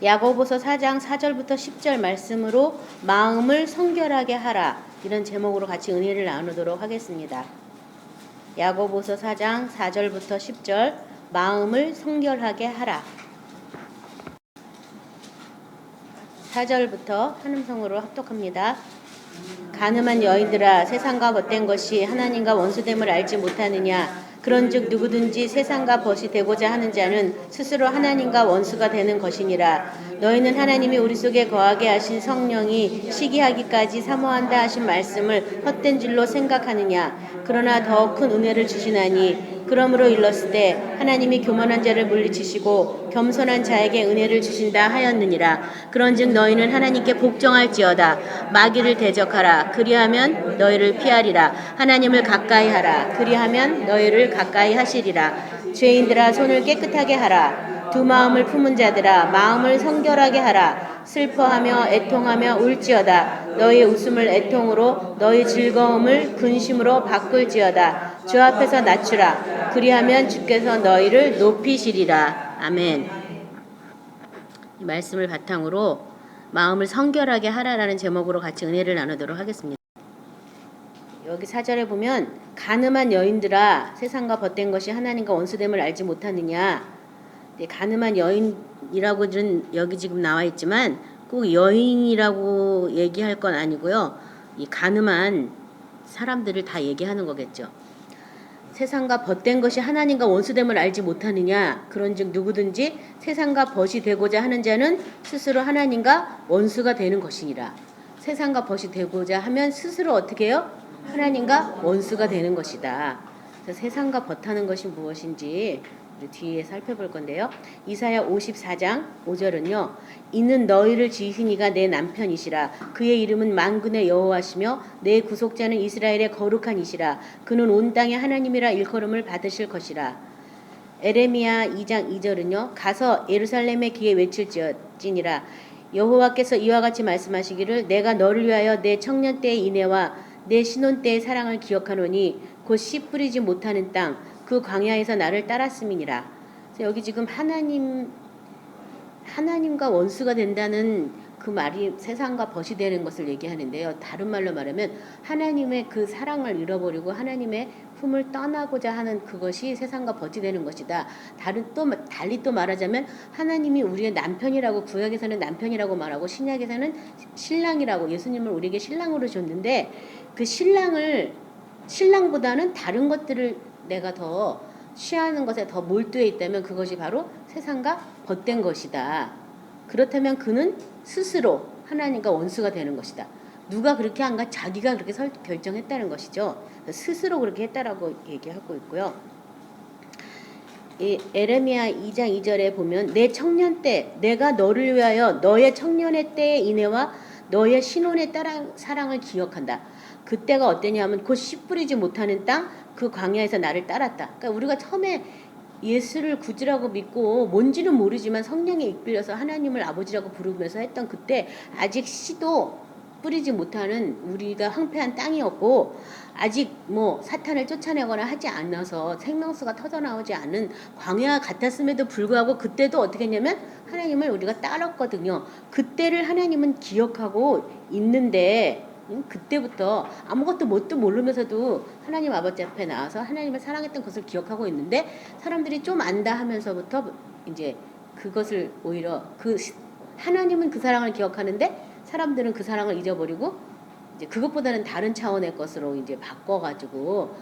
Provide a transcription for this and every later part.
야고보서 4장 4절부터 10절 말씀으로 마음을 성결하게 하라, 이런 제목으로 같이 은혜를 나누도록 하겠습니다. 야고보서 4장 4절부터 10절 마음을 성결하게 하라. 4절부터 한음성으로 합독합니다. 가늠한 여인들아, 세상과 벗된 것이 하나님과 원수됨을 알지 못하느냐? 그런즉 누구든지 세상과 벗이 되고자 하는 자는 스스로 하나님과 원수가 되는 것이니라. 너희는 하나님이 우리 속에 거하게 하신 성령이 시기하기까지 사모한다 하신 말씀을 헛된 줄로 생각하느냐? 그러나 더 큰 은혜를 주시나니 그러므로 일렀을 때 하나님이 교만한 자를 물리치시고 겸손한 자에게 은혜를 주신다 하였느니라. 그런즉 너희는 하나님께 복종할지어다. 마귀를 대적하라. 그리하면 너희를 피하리라. 하나님을 가까이 하라. 그리하면 너희를 가까이 하시리라. 죄인들아, 손을 깨끗하게 하라. 두 마음을 품은 자들아, 마음을 성결하게 하라. 슬퍼하며 애통하며 울지어다. 너희 웃음을 애통으로, 너희 즐거움을 근심으로 바꿀지어다. 주 앞에서 낮추라. 그리하면 주께서 너희를 높이시리라. 아멘. 이 말씀을 바탕으로 마음을 성결하게 하라라는 제목으로 같이 은혜를 나누도록 하겠습니다. 여기 4절에 보면 가늠한 여인들아, 세상과 벗된 것이 하나님과 원수됨을 알지 못하느냐. 가늠한 여인이라고는 여기 지금 나와 있지만 꼭 여인이라고 얘기할 건 아니고요. 이 가늠한 사람들을 다 얘기하는 거겠죠. 세상과 벗된 것이 하나님과 원수됨을 알지 못하느냐. 그런즉 누구든지 세상과 벗이 되고자 하는 자는 스스로 하나님과 원수가 되는 것이니라. 세상과 벗이 되고자 하면 스스로 어떻게 해요? 하나님과 원수가 되는 것이다. 그래서 세상과 벗하는 것이 무엇인지 우리 뒤에 살펴볼 건데요. 이사야 54장 5절은요. 이는 너희를 지으신 이가 내 남편이시라. 그의 이름은 만군의 여호와시며 내 구속자는 이스라엘의 거룩한 이시라. 그는 온 땅의 하나님이라 일컬음을 받으실 것이라. 에레미야 2장 2절은요. 가서 예루살렘의 귀에 외칠지니라. 여호와께서 이와 같이 말씀하시기를 내가 너를 위하여 내 청년 때의 인애와 내 신혼 때의 사랑을 기억하노니 곧 씨 뿌리지 못하는 땅 그 광야에서 나를 따랐음이니라. 여기 지금 하나님과 원수가 된다는 그 말이 세상과 벗이 되는 것을 얘기하는데요. 다른 말로 말하면 하나님의 그 사랑을 잃어버리고 하나님의 품을 떠나고자 하는 그것이 세상과 벗이 되는 것이다. 달리 또 말하자면 하나님이 우리의 남편이라고, 구약에서는 남편이라고 말하고 신약에서는 신랑이라고, 예수님을 우리에게 신랑으로 줬는데 그 신랑보다는 다른 것들을 내가 더 취하는 것에 더 몰두해 있다면 그것이 바로 세상과 벗된 것이다. 그렇다면 그는 스스로 하나님과 원수가 되는 것이다. 누가 그렇게 한가? 자기가 그렇게 결정했다는 것이죠. 스스로 그렇게 했다라고 얘기하고 있고요. 이 에레미야 2장 2절에 보면 내 청년 때 내가 너를 위하여 너의 청년의 때의 인애와 너의 신혼의 사랑을 기억한다. 그때가 어땠냐면 곧 씨 뿌리지 못하는 땅 그 광야에서 나를 따랐다. 그러니까 우리가 처음에 예수를 구주라고 믿고 뭔지는 모르지만 성령에 이끌려서 하나님을 아버지라고 부르면서 했던 그때 아직 씨도 뿌리지 못하는 우리가 황폐한 땅이었고 아직 사탄을 쫓아내거나 하지 않아서 생명수가 터져나오지 않은 광야 같았음에도 불구하고 그때도 어떻게 했냐면 하나님을 우리가 따랐거든요. 그때를 하나님은 기억하고 있는데 그때부터 아무것도 뭣도 모르면서도 하나님 아버지 앞에 나와서 하나님을 사랑했던 것을 기억하고 있는데 사람들이 좀 안다 하면서부터 이제 그것을 오히려 하나님은 그 사랑을 기억하는데 사람들은 그 사랑을 잊어버리고 이제 그것보다는 다른 차원의 것으로 이제 바꿔가지고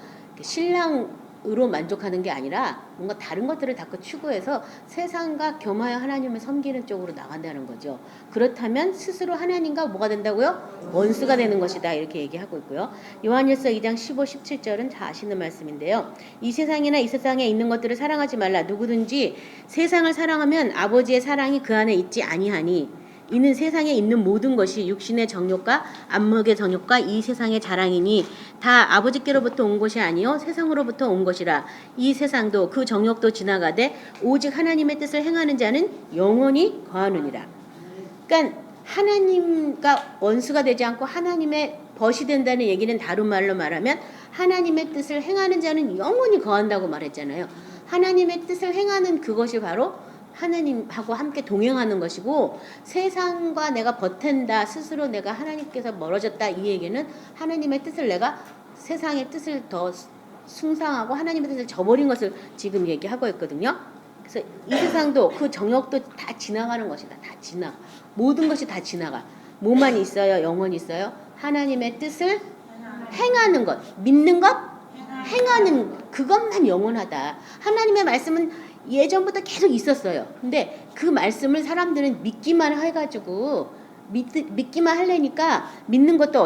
신랑으로 만족하는 게 아니라 뭔가 다른 것들을 자꾸 추구해서 세상과 겸하여 하나님을 섬기는 쪽으로 나간다는 거죠. 그렇다면 스스로 하나님과 뭐가 된다고요? 원수가 되는 것이다. 이렇게 얘기하고 있고요. 요한일서 2장 15, 17절은 다 아시는 말씀인데요. 이 세상이나 이 세상에 있는 것들을 사랑하지 말라. 누구든지 세상을 사랑하면 아버지의 사랑이 그 안에 있지 아니하니 이는 세상에 있는 모든 것이 육신의 정욕과 안목의 정욕과 이 세상의 자랑이니 다 아버지께로부터 온 것이 아니요 세상으로부터 온 것이라. 이 세상도 그 정욕도 지나가되 오직 하나님의 뜻을 행하는 자는 영원히 거하느니라. 그러니까 하나님과 원수가 되지 않고 하나님의 벗이 된다는 얘기는 다른 말로 말하면 하나님의 뜻을 행하는 자는 영원히 거한다고 말했잖아요. 하나님의 뜻을 행하는 그것이 바로 하나님하고 함께 동행하는 것이고, 세상과 내가 버텐다, 스스로 내가 하나님께서 멀어졌다, 이 얘기는 하나님의 뜻을 내가 세상의 뜻을 더 숭상하고 하나님의 뜻을 저버린 것을 지금 얘기하고 있거든요. 그래서 이 세상도 그 정욕도 다 지나가는 것이다. 다 지나가. 모든 것이 다 지나가. 뭐만 있어요? 영원히 있어요? 하나님의 뜻을 행하는 것, 믿는 것, 행하는 그것만 영원하다. 하나님의 말씀은 예전부터 계속 있었어요. 근데 그 말씀을 사람들은 믿기만 해가지고 믿기만 하려니까 믿는 것도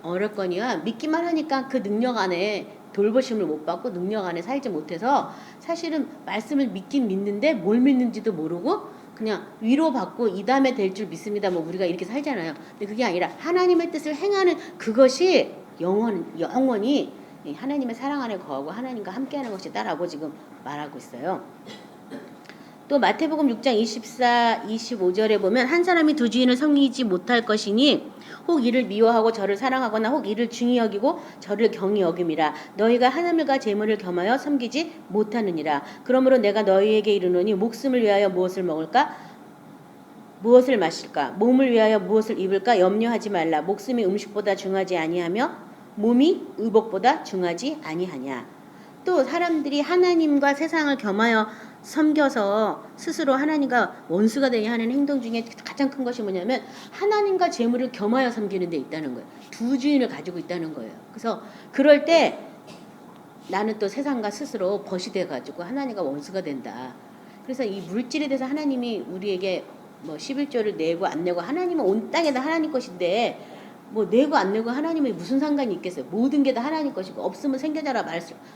어렵거니와 믿기만 하니까 그 능력 안에 돌보심을 못 받고 능력 안에 살지 못해서 사실은 말씀을 믿긴 믿는데 뭘 믿는지도 모르고 그냥 위로받고 이 다음에 될 줄 믿습니다. 뭐 우리가 이렇게 살잖아요. 근데 그게 아니라 하나님의 뜻을 행하는 그것이 영원히 하나님의 사랑 안에 거하고 하나님과 함께하는 것이다라고 지금 말하고 있어요. 또 마태복음 6장 24, 25절에 보면 한 사람이 두 주인을 섬기지 못할 것이니 혹 이를 미워하고 저를 사랑하거나 혹 이를 중히 여기고 저를 경히 여김이라. 너희가 하나님과 재물을 겸하여 섬기지 못하느니라. 그러므로 내가 너희에게 이르노니 목숨을 위하여 무엇을 먹을까? 무엇을 마실까? 몸을 위하여 무엇을 입을까? 염려하지 말라. 목숨이 음식보다 중하지 아니하며 몸이 의복보다 중하지 아니하냐. 또 사람들이 하나님과 세상을 겸하여 섬겨서 스스로 하나님과 원수가 되게 하는 행동 중에 가장 큰 것이 뭐냐면 하나님과 재물을 겸하여 섬기는 데 있다는 거예요. 두 주인을 가지고 있다는 거예요. 그래서 그럴 때 나는 또 세상과 스스로 벗이 돼가지고 하나님과 원수가 된다. 그래서 이 물질에 대해서 하나님이 우리에게 뭐 11조를 내고 안 내고, 하나님은 온 땅에 다 하나님 것인데 뭐 내고 안 내고 하나님이 무슨 상관이 있겠어요. 모든 게 다 하나님 것이고 없으면 생겨자라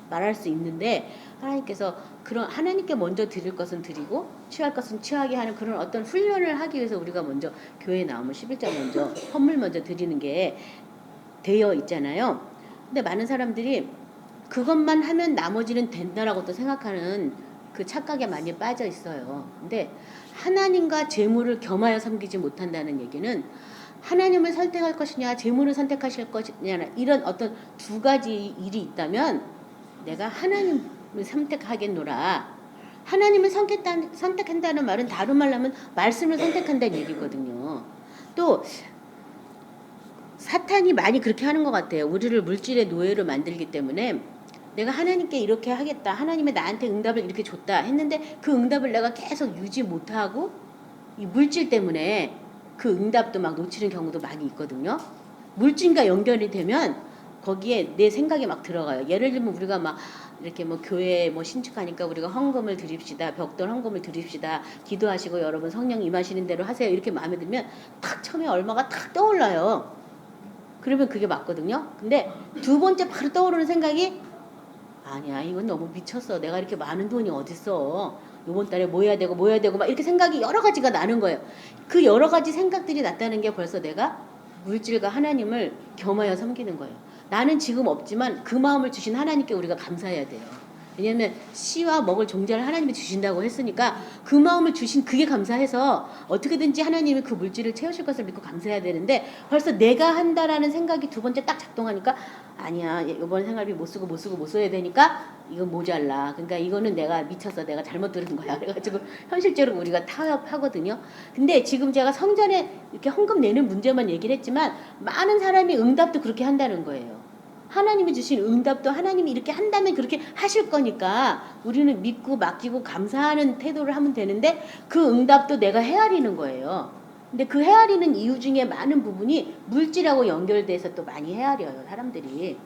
말할 수 있는데, 하나님께서 그런 하나님께 먼저 드릴 것은 드리고 취할 것은 취하게 하는 그런 어떤 훈련을 하기 위해서 우리가 먼저 교회에 나오면 11조 먼저 헌물 먼저 드리는 게 되어 있잖아요. 근데 많은 사람들이 그것만 하면 나머지는 된다라고 또 생각하는 그 착각에 많이 빠져 있어요. 근데 하나님과 재물을 겸하여 섬기지 못한다는 얘기는 하나님을 선택할 것이냐 재물을 선택하실 것이냐 이런 어떤 두 가지 일이 있다면 내가 하나님을 선택하겠노라. 하나님을 선택한다는 말은 다른 말로 하면 말씀을 선택한다는 얘기거든요. 또 사탄이 많이 그렇게 하는 것 같아요. 우리를 물질의 노예로 만들기 때문에 내가 하나님께 이렇게 하겠다, 하나님이 나한테 응답을 이렇게 줬다 했는데 그 응답을 내가 계속 유지 못하고 이 물질 때문에 그 응답도 막 놓치는 경우도 많이 있거든요. 물질과 연결이 되면 거기에 내 생각이 막 들어가요. 예를 들면 우리가 막 이렇게 뭐 교회 뭐 신축하니까 우리가 헌금을 드립시다, 벽돌 헌금을 드립시다, 기도하시고 여러분 성령 임하시는 대로 하세요, 이렇게 마음에 들면 탁 처음에 얼마가 탁 떠올라요. 그러면 그게 맞거든요. 근데 두 번째 바로 떠오르는 생각이 아니야, 이건 너무 미쳤어. 내가 이렇게 많은 돈이 어딨어. 이번 달에 뭐 해야 되고 막 이렇게 생각이 여러 가지가 나는 거예요. 그 여러 가지 생각들이 났다는 게 벌써 내가 물질과 하나님을 겸하여 섬기는 거예요. 나는 지금 없지만 그 마음을 주신 하나님께 우리가 감사해야 돼요. 왜냐하면 씨와 먹을 종자를 하나님이 주신다고 했으니까 그 마음을 주신 그게 감사해서 어떻게든지 하나님이 그 물질을 채우실 것을 믿고 감사해야 되는데 벌써 내가 한다라는 생각이 두 번째 딱 작동하니까 아니야, 이번 생활비 못 써야 되니까 이건 모자라. 그러니까 이거는 내가 미쳐서 내가 잘못 들은 거야. 그래가지고 현실적으로 우리가 타협하거든요. 근데 지금 제가 성전에 이렇게 헌금 내는 문제만 얘기를 했지만 많은 사람이 응답도 그렇게 한다는 거예요. 하나님이 주신 응답도 하나님이 이렇게 한다면 그렇게 하실 거니까 우리는 믿고 맡기고 감사하는 태도를 하면 되는데 그 응답도 내가 헤아리는 거예요. 근데 그 헤아리는 이유 중에 많은 부분이 물질하고 연결돼서 또 많이 헤아려요. 사람들이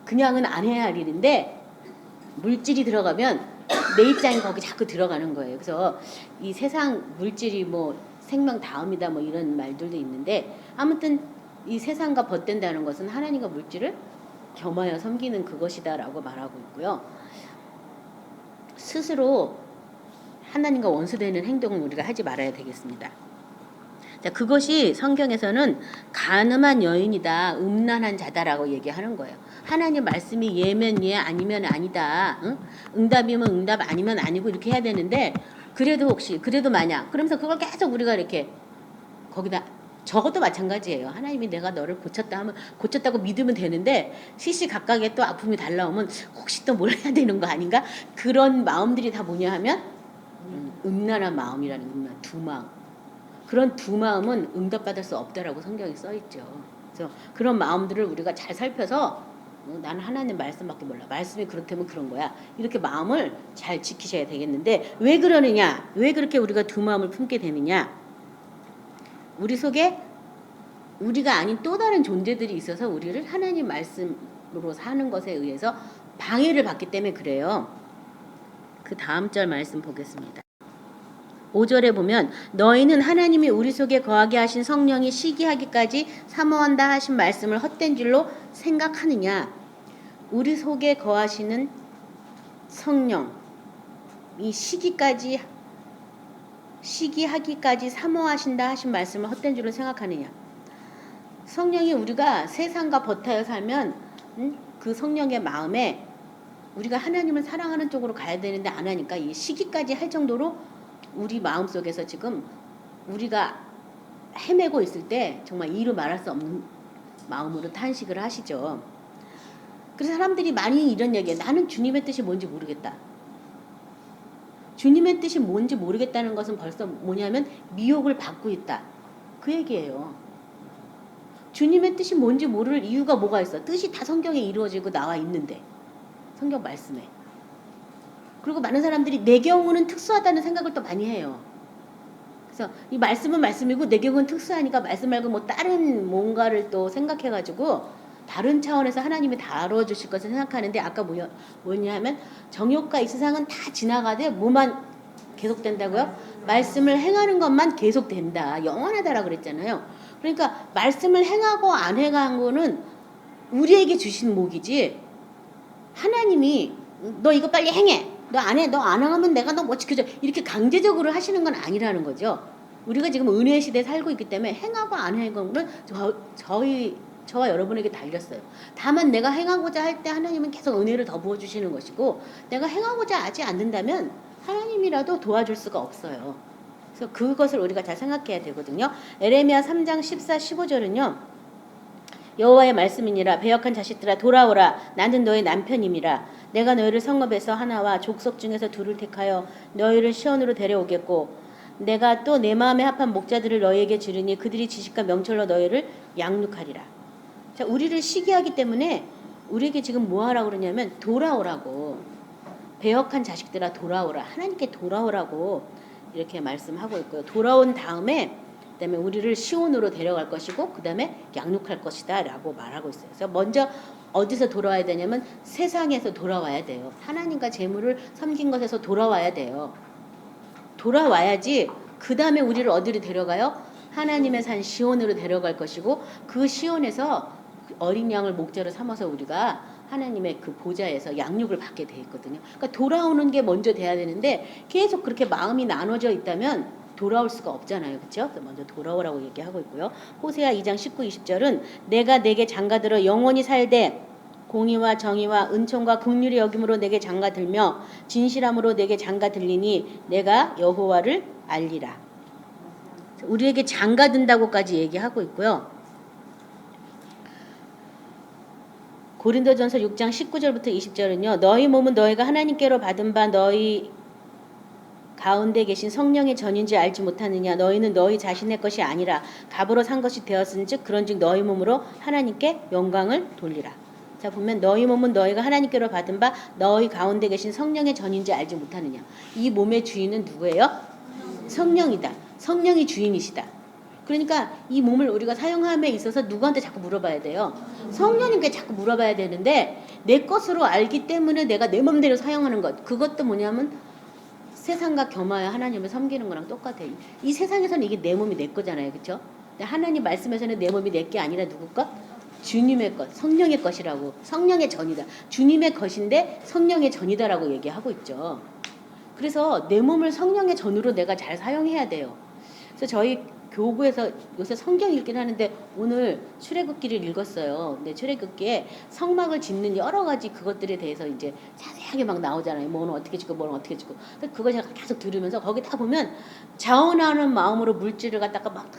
그냥은 안 헤아리는데 물질이 들어가면 내 입장이 거기 자꾸 들어가는 거예요. 그래서 이 세상 물질이 뭐 생명 다음이다 뭐 이런 말들도 있는데 아무튼 이 세상과 벗된다는 것은 하나님과 물질을 겸하여 섬기는 그것이다라고 말하고 있고요. 스스로 하나님과 원수되는 행동을 우리가 하지 말아야 되겠습니다. 자, 그것이 성경에서는 간음한 여인이다, 음란한 자다라고 얘기하는 거예요. 하나님 말씀이 예면 예, 아니면 아니다. 응? 응답이면 응답, 아니면 아니고 이렇게 해야 되는데 그래도 만약 그러면서 그걸 계속 우리가 이렇게 거기다 저것도 마찬가지예요. 하나님이 내가 너를 고쳤다 하면 고쳤다고 믿으면 되는데 시시각각에 또 아픔이 달라오면 혹시 또 뭘 해야 되는 거 아닌가? 그런 마음들이 다 뭐냐 하면 음란한 마음이라는 음란 두 마음. 그런 두 마음은 응답받을 수 없다라고 성경에 써 있죠. 그래서 그런 마음들을 우리가 잘 살펴서 나는 하나님 말씀밖에 몰라. 말씀이 그렇다면 그런 거야. 이렇게 마음을 잘 지키셔야 되겠는데 왜 그러느냐? 왜 그렇게 우리가 두 마음을 품게 되느냐? 우리 속에 우리가 아닌 또 다른 존재들이 있어서 우리를 하나님 말씀으로 사는 것에 의해서 방해를 받기 때문에 그래요. 그 다음 절 말씀 보겠습니다. 5절에 보면 너희는 하나님이 우리 속에 거하게 하신 성령이 시기하기까지 사모한다 하신 말씀을 헛된 줄로 생각하느냐. 우리 속에 거하시는 성령 이 시기하기까지 사모하신다 하신 말씀을 헛된 줄로 생각하느냐. 성령이 우리가 세상과 버타여 살면 그 성령의 마음에 우리가 하나님을 사랑하는 쪽으로 가야 되는데 안 하니까 이 시기까지 할 정도로 우리 마음속에서 지금 우리가 헤매고 있을 때 정말 이루 말할 수 없는 마음으로 탄식을 하시죠. 그래서 사람들이 많이 이런 얘기해요. 나는 주님의 뜻이 뭔지 모르겠다. 주님의 뜻이 뭔지 모르겠다는 것은 벌써 뭐냐면 미혹을 받고 있다. 그 얘기예요. 주님의 뜻이 뭔지 모를 이유가 뭐가 있어. 뜻이 다 성경에 이루어지고 나와 있는데. 성경 말씀에. 그리고 많은 사람들이 내 경우는 특수하다는 생각을 또 많이 해요. 그래서 이 말씀은 말씀이고 내 경우는 특수하니까 말씀 말고 뭐 다른 뭔가를 또 생각해가지고 다른 차원에서 하나님이 다뤄주실 것을 생각하는데 아까 뭐냐 하면 정욕과 이 세상은 다 지나가되 뭐만 계속된다고요? 말씀을 행하는 것만 계속된다. 영원하다라 그랬잖아요. 그러니까 말씀을 행하고 안 행한 거는 우리에게 주신 목이지 하나님이 너 이거 빨리 행해. 너 안 해. 너 안 하면 내가 너 뭐 지켜줘. 이렇게 강제적으로 하시는 건 아니라는 거죠. 우리가 지금 은혜의 시대에 살고 있기 때문에 행하고 안 행하는 건 저와 여러분에게 달렸어요. 다만 내가 행하고자 할 때 하나님은 계속 은혜를 더 부어주시는 것이고 내가 행하고자 하지 않는다면 하나님이라도 도와줄 수가 없어요. 그래서 그것을 우리가 잘 생각해야 되거든요. 에레미야 3장 14, 15절은요. 여호와의 말씀이니라 배역한 자식들아 돌아오라 나는 너의 남편임이라 내가 너희를 성읍에서 하나와 족속 중에서 둘을 택하여 너희를 시온으로 데려오겠고 내가 또 내 마음에 합한 목자들을 너희에게 주리니 그들이 지식과 명철로 너희를 양육하리라. 자, 우리를 시기하기 때문에 우리에게 지금 뭐 하라고 그러냐면 돌아오라고. 배역한 자식들아 돌아오라. 하나님께 돌아오라고 이렇게 말씀하고 있고요. 돌아온 다음에 그다음에 우리를 시온으로 데려갈 것이고 그다음에 양육할 것이다 라고 말하고 있어요. 그래서 먼저 어디서 돌아와야 되냐면 세상에서 돌아와야 돼요. 하나님과 재물을 섬긴 것에서 돌아와야 돼요. 돌아와야지 그 다음에 우리를 어디로 데려가요? 하나님의 산 시온으로 데려갈 것이고 그 시온에서 어린 양을 목자로 삼아서 우리가 하나님의 그 보좌에서 양육을 받게 돼 있거든요. 그러니까 돌아오는 게 먼저 돼야 되는데 계속 그렇게 마음이 나눠져 있다면 돌아올 수가 없잖아요. 그렇죠? 먼저 돌아오라고 얘기하고 있고요. 호세아 2장 19, 20절은 내가 내게 장가들어 영원히 살되 공의와 정의와 은총과 긍휼의 여김으로 내게 장가들며 진실함으로 내게 장가들리니 내가 여호와를 알리라. 우리에게 장가든다고까지 얘기하고 있고요. 고린도전서 6장 19절부터 20절은요. 너희 몸은 너희가 하나님께로 받은 바 너희 가운데 계신 성령의 전인지 알지 못하느냐. 너희는 너희 자신의 것이 아니라 값으로 산 것이 되었은즉 그런즉 너희 몸으로 하나님께 영광을 돌리라. 자 보면 너희 몸은 너희가 하나님께로 받은 바 너희 가운데 계신 성령의 전인지 알지 못하느냐. 이 몸의 주인은 누구예요? 성령이다. 성령이 주인이시다. 그러니까 이 몸을 우리가 사용함에 있어서 누구한테 자꾸 물어봐야 돼요. 성령님께 자꾸 물어봐야 되는데 내 것으로 알기 때문에 내가 내 맘대로 사용하는 것. 그것도 뭐냐면 세상과 겸하여 하나님을 섬기는 거랑 똑같아요. 이 세상에서는 이게 내 몸이 내 거잖아요. 그렇죠? 하나님 말씀에서는 내 몸이 내 게 아니라 누구 것? 주님의 것, 성령의 것이라고. 성령의 전이다. 주님의 것인데 성령의 전이다라고 얘기하고 있죠. 그래서 내 몸을 성령의 전으로 내가 잘 사용해야 돼요. 그래서 저희 교구에서 요새 성경 읽긴 하는데 오늘 출애굽기를 읽었어요. 근데 출애굽기에 성막을 짓는 여러 가지 그것들에 대해서 이제 자세하게 막 나오잖아요. 뭐는 어떻게 짓고 뭐는 어떻게 짓고. 그거 제가 계속 들으면서 거기 다 보면 자원하는 마음으로 물질을 갖다가 막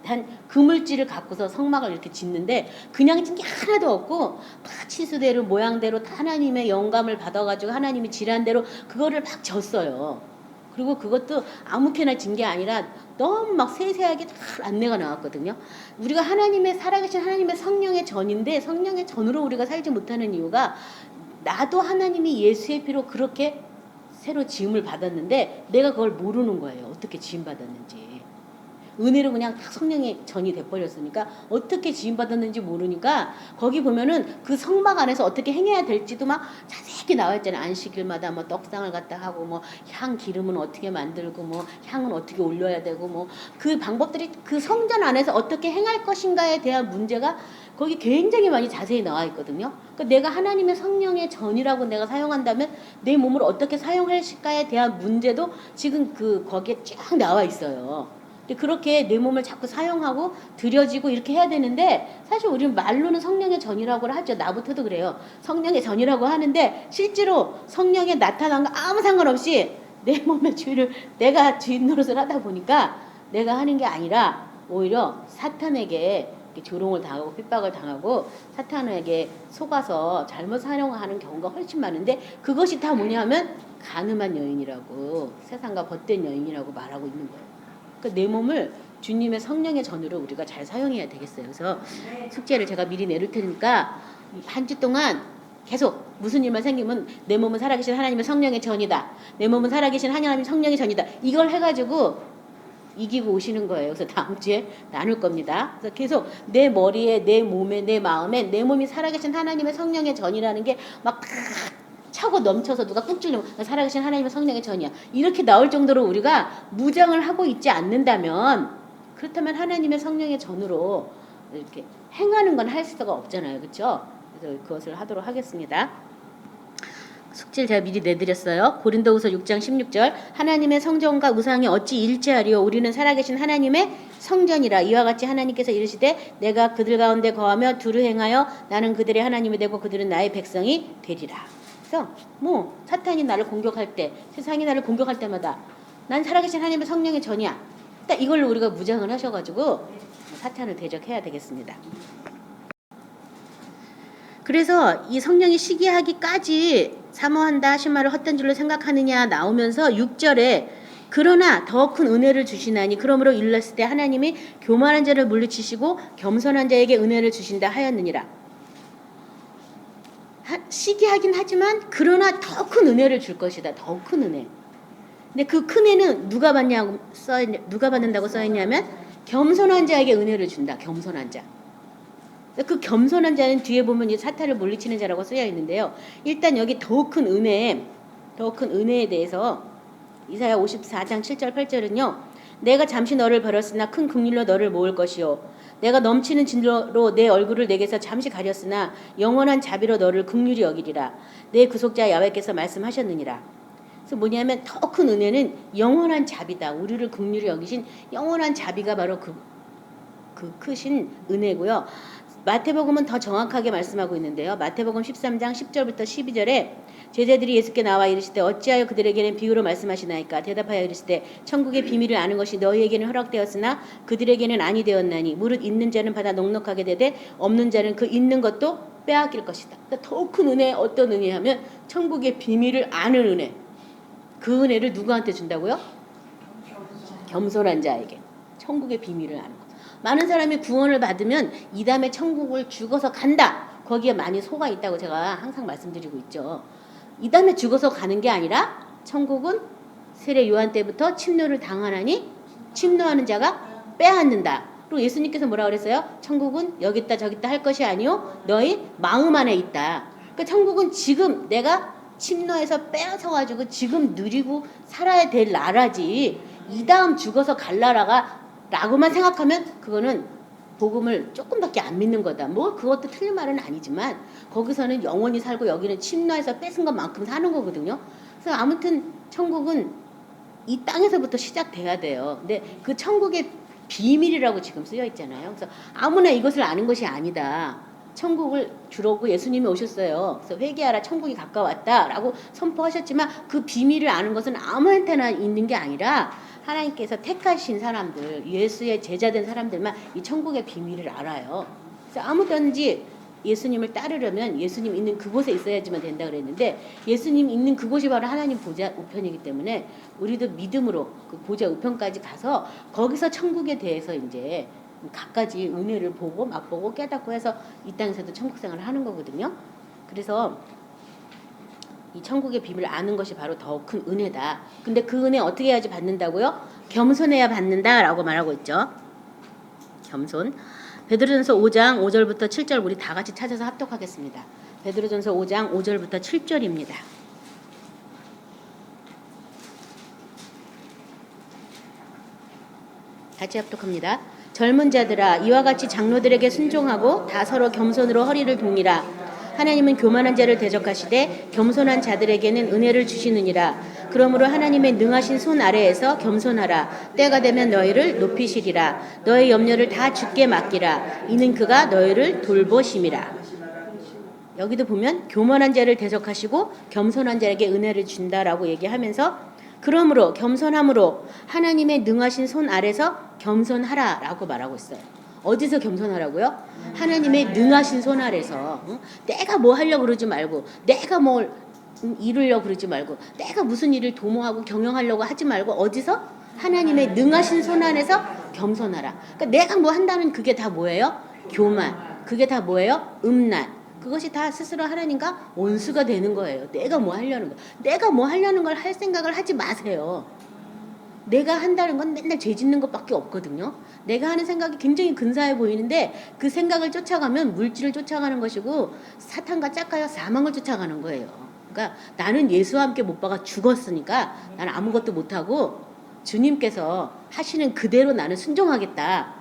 한 그물질을 갖고서 성막을 이렇게 짓는데 그냥 짓는 게 하나도 없고 다 치수대로 모양대로 다 하나님의 영감을 받아가지고 하나님이 지란 대로 그거를 막 졌어요. 그리고 그것도 아무렇게나 진 게 아니라 너무 막 세세하게 다 안내가 나왔거든요. 우리가 하나님의 살아계신 하나님의 성령의 전인데 성령의 전으로 우리가 살지 못하는 이유가 나도 하나님이 예수의 피로 그렇게 새로 지음을 받았는데 내가 그걸 모르는 거예요. 어떻게 지음 받았는지. 은혜로 그냥 다 성령의 전이 돼버렸으니까 어떻게 지음받았는지 모르니까 거기 보면은 그 성막 안에서 어떻게 행해야 될지도 막 자세하게 나와 있잖아요. 안식일마다 뭐 떡상을 갖다 하고 뭐 향 기름은 어떻게 만들고 뭐 향은 어떻게 올려야 되고 뭐 그 방법들이 그 성전 안에서 어떻게 행할 것인가에 대한 문제가 거기 굉장히 많이 자세히 나와 있거든요. 그러니까 내가 하나님의 성령의 전이라고 내가 사용한다면 내 몸을 어떻게 사용할까에 대한 문제도 지금 그 거기에 쫙 나와 있어요. 그렇게 내 몸을 자꾸 사용하고 들여지고 이렇게 해야 되는데 사실 우리는 말로는 성령의 전이라고 하죠. 나부터도 그래요. 성령의 전이라고 하는데 실제로 성령에 나타난 거 아무 상관없이 내 몸의 주인을 내가 주인 노릇을 하다 보니까 내가 하는 게 아니라 오히려 사탄에게 조롱을 당하고 핍박을 당하고 사탄에게 속아서 잘못 사용하는 경우가 훨씬 많은데 그것이 다 뭐냐면 간음한 여인이라고 세상과 벗된 여인이라고 말하고 있는 거예요. 그러니까 내 몸을 주님의 성령의 전으로 우리가 잘 사용해야 되겠어요. 그래서 숙제를 제가 미리 내릴 테니까 한 주 동안 계속 무슨 일만 생기면 내 몸은 살아계신 하나님의 성령의 전이다. 내 몸은 살아계신 하나님의 성령의 전이다. 이걸 해가지고 이기고 오시는 거예요. 그래서 다음 주에 나눌 겁니다. 그래서 계속 내 머리에, 내 몸에, 내 마음에 내 몸이 살아계신 하나님의 성령의 전이라는 게 막 차고 넘쳐서 누가 꾹 찔리면 살아계신 하나님의 성령의 전이야. 이렇게 나올 정도로 우리가 무장을 하고 있지 않는다면 그렇다면 하나님의 성령의 전으로 이렇게 행하는 건 할 수가 없잖아요. 그렇죠? 그래서 그것을 하도록 하겠습니다. 숙제를 제가 미리 내드렸어요. 고린도후서 6장 16절 하나님의 성전과 우상이 어찌 일치하리요 우리는 살아계신 하나님의 성전이라 이와 같이 하나님께서 이르시되 내가 그들 가운데 거하며 두루 행하여 나는 그들의 하나님이 되고 그들은 나의 백성이 되리라. 그래서 뭐 사탄이 나를 공격할 때 세상이 나를 공격할 때마다 난 살아계신 하나님의 성령의 전이야. 딱 이걸로 우리가 무장을 하셔가지고 사탄을 대적해야 되겠습니다. 그래서 이 성령이 시기하기까지 사모한다 하신 말을 헛된 줄로 생각하느냐 나오면서 6절에 그러나 더 큰 은혜를 주시나니 그러므로 일렀을 때 하나님이 교만한 자를 물리치시고 겸손한 자에게 은혜를 주신다 하였느니라. 시기하긴 하지만 그러나 더 큰 은혜를 줄 것이다. 더 큰 은혜. 근데 그 큰 은혜는 누가 받는다고 써있냐면 겸손한 자에게 은혜를 준다. 겸손한 자. 그 겸손한 자는 뒤에 보면 사탄을 물리치는 자라고 쓰여 있는데요. 일단 여기 더 큰 은혜에 대해서 이사야 54장 7절 8절은요. 내가 잠시 너를 버렸으나 큰 긍휼로 너를 모을 것이요 내가 넘치는 진노로 내 얼굴을 내게서 잠시 가렸으나 영원한 자비로 너를 긍휼히 여기리라. 내 구속자 야훼께서 말씀하셨느니라. 그래서 뭐냐면 더 큰 은혜는 영원한 자비다. 우리를 긍휼히 여기신 영원한 자비가 바로 그 크신 은혜고요. 마태복음은 더 정확하게 말씀하고 있는데요. 마태복음 13장 10절부터 12절에 제자들이 예수께 나와 이르시되 어찌하여 그들에게는 비유로 말씀하시나이까 대답하여 이르시되 천국의 비밀을 아는 것이 너희에게는 허락되었으나 그들에게는 아니 되었나니 무릇 있는 자는 받아 넉넉하게 되되 없는 자는 그 있는 것도 빼앗길 것이다. 그러니까 더 큰 은혜 어떤 은혜하면 천국의 비밀을 아는 은혜. 그 은혜를 누구한테 준다고요? 겸손한 자에게 천국의 비밀을 아는 것. 많은 사람이 구원을 받으면 이 다음에 천국을 죽어서 간다. 거기에 많이 속아 있다고 제가 항상 말씀드리고 있죠. 이 다음에 죽어서 가는 게 아니라 천국은 세례 요한 때부터 침노를 당하나니 침노하는 자가 빼앗는다. 그리고 예수님께서 뭐라 그랬어요? 천국은 여기 있다 저기 있다 할 것이 아니요 너희 마음 안에 있다. 그러니까 천국은 지금 내가 침노해서 빼앗아가지고 지금 누리고 살아야 될 나라지 이 다음 죽어서 갈 나라가 라고만 생각하면 그거는 복음을 조금밖에 안 믿는 거다. 뭐 그것도 틀린 말은 아니지만 거기서는 영원히 살고 여기는 침노해서 뺏은 것만큼 사는 거거든요. 그래서 아무튼 천국은 이 땅에서부터 시작돼야 돼요. 근데 그 천국의 비밀이라고 지금 쓰여 있잖아요. 그래서 아무나 이것을 아는 것이 아니다. 천국을 주려고 예수님이 오셨어요. 그래서 회개하라 천국이 가까웠다라고 선포하셨지만 그 비밀을 아는 것은 아무한테나 있는 게 아니라 하나님께서 택하신 사람들, 예수의 제자된 사람들만 이 천국의 비밀을 알아요. 그래서 아무든지 예수님을 따르려면 예수님 있는 그곳에 있어야지만 된다 그랬는데 예수님 있는 그곳이 바로 하나님 보좌 우편이기 때문에 우리도 믿음으로 그 보좌 우편까지 가서 거기서 천국에 대해서 이제 갖가지 은혜를 보고 맛보고 깨닫고 해서 이 땅에서도 천국 생활을 하는 거거든요. 그래서 이 천국의 비밀을 아는 것이 바로 더 큰 은혜다. 근데 그 은혜 어떻게 해야지 받는다고요? 겸손해야 받는다라고 말하고 있죠. 겸손. 베드로전서 5장 5절부터 7절 우리 다 같이 찾아서 합독하겠습니다. 베드로전서 5장 5절부터 7절입니다. 같이 합독합니다. 젊은 자들아 이와 같이 장로들에게 순종하고 다 서로 겸손으로 허리를 동이라. 하나님은 교만한 자를 대적하시되 겸손한 자들에게는 은혜를 주시느니라. 그러므로 하나님의 능하신 손 아래에서 겸손하라. 때가 되면 너희를 높이시리라. 너의 염려를 다 주께 맡기라. 이는 그가 너희를 돌보심이라. 여기도 보면 교만한 자를 대적하시고 겸손한 자에게 은혜를 준다라고 얘기하면서 그러므로 겸손함으로 하나님의 능하신 손 아래서 겸손하라라고 말하고 있어요. 어디서 겸손하라고요? 하나님의 능하신 손 아래서. 내가 뭐 하려고 그러지 말고 내가 뭘 이루려고 그러지 말고 내가 무슨 일을 도모하고 경영하려고 하지 말고 어디서? 하나님의 능하신 손 안에서 겸손하라. 그러니까 내가 뭐 한다는 그게 다 뭐예요? 교만. 그게 다 뭐예요? 음란. 그것이 다 스스로 하나님과 원수가 되는 거예요. 내가 뭐 하려는 거. 내가 뭐 하려는 걸 할 생각을 하지 마세요. 내가 한다는 건 맨날 죄 짓는 것밖에 없거든요. 내가 하는 생각이 굉장히 근사해 보이는데 그 생각을 쫓아가면 물질을 쫓아가는 것이고 사탄과 짝하여 사망을 쫓아가는 거예요. 그러니까 나는 예수와 함께 못 박아 죽었으니까 나는 아무것도 못하고 주님께서 하시는 그대로 나는 순종하겠다.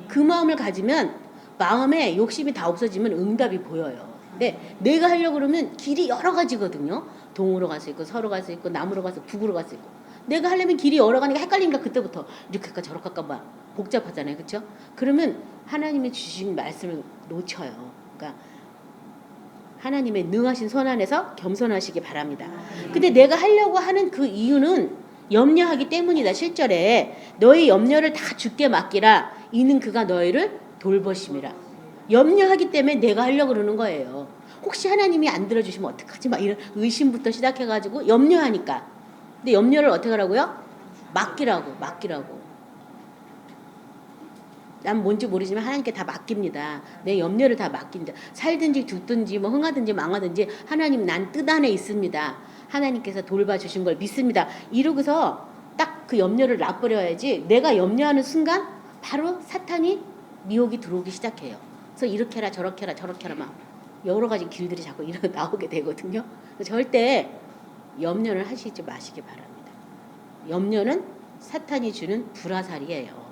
그 마음을 가지면 마음에 욕심이 다 없어지면 응답이 보여요. 근데 내가 하려고 그러면 길이 여러 가지거든요. 동으로 갈 수 있고 서로 갈 수 있고 남으로 가서 북으로 갈 수 있고 내가 하려면 길이 여러 가니까 헷갈리니까 그때부터 이렇게 할까 저렇게 할까 막 복잡하잖아요. 그렇죠? 그러면 하나님이 주신 말씀을 놓쳐요. 그러니까 하나님의 능하신 손 안에서 겸손하시기 바랍니다. 근데 내가 하려고 하는 그 이유는 염려하기 때문이다. 7절에 너희 염려를 다 주께 맡기라. 이는 그가 너희를 돌보심이라. 염려하기 때문에 내가 하려고 그러는 거예요. 혹시 하나님이 안 들어주시면 어떡하지? 막 이런 의심부터 시작해가지고 염려하니까. 근데 염려를 어떻게 하라고요? 맡기라고. 난 뭔지 모르지만 하나님께 다 맡깁니다. 내 염려를 다 맡긴다. 살든지 죽든지 뭐 흥하든지 망하든지 하나님 난 뜻 안에 있습니다. 하나님께서 돌봐주신 걸 믿습니다. 이러고서 딱 그 염려를 놔버려야지 내가 염려하는 순간 바로 사탄이 미혹이 들어오기 시작해요. 그래서 이렇게 해라 저렇게 해라 저렇게 해라 막 여러 가지 길들이 자꾸 이렇게 나오게 되거든요. 절대 염려를 하시지 마시기 바랍니다. 염려는 사탄이 주는 불화살이에요.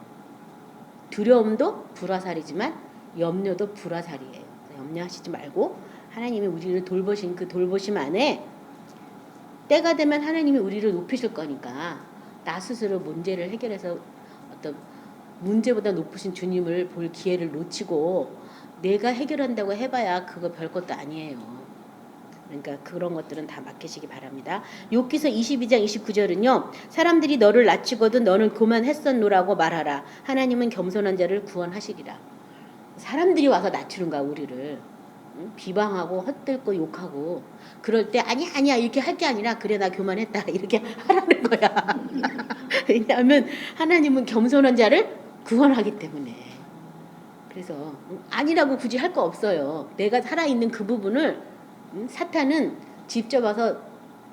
두려움도 불화살이지만 염려도 불화살이에요. 염려하시지 말고 하나님이 우리를 돌보신 그 돌보심 안에 때가 되면 하나님이 우리를 높이실 거니까 나 스스로 문제를 해결해서 어떤 문제보다 높으신 주님을 볼 기회를 놓치고 내가 해결한다고 해봐야 그거 별것도 아니에요. 그러니까 그런 것들은 다 맡기시기 바랍니다. 욥기서 22장 29절은요. 사람들이 너를 낮추거든 너는 교만했었노라고 말하라. 하나님은 겸손한 자를 구원하시리라. 사람들이 와서 낮추는 거야 우리를. 비방하고 헛들고 욕하고 그럴 때 아니야 이렇게 할 게 아니라 그래 나 교만했다 이렇게 하라는 거야. 왜냐하면 하나님은 겸손한 자를 구원하기 때문에. 그래서 아니라고 굳이 할 거 없어요. 내가 살아있는 그 부분을 사탄은 직접 와서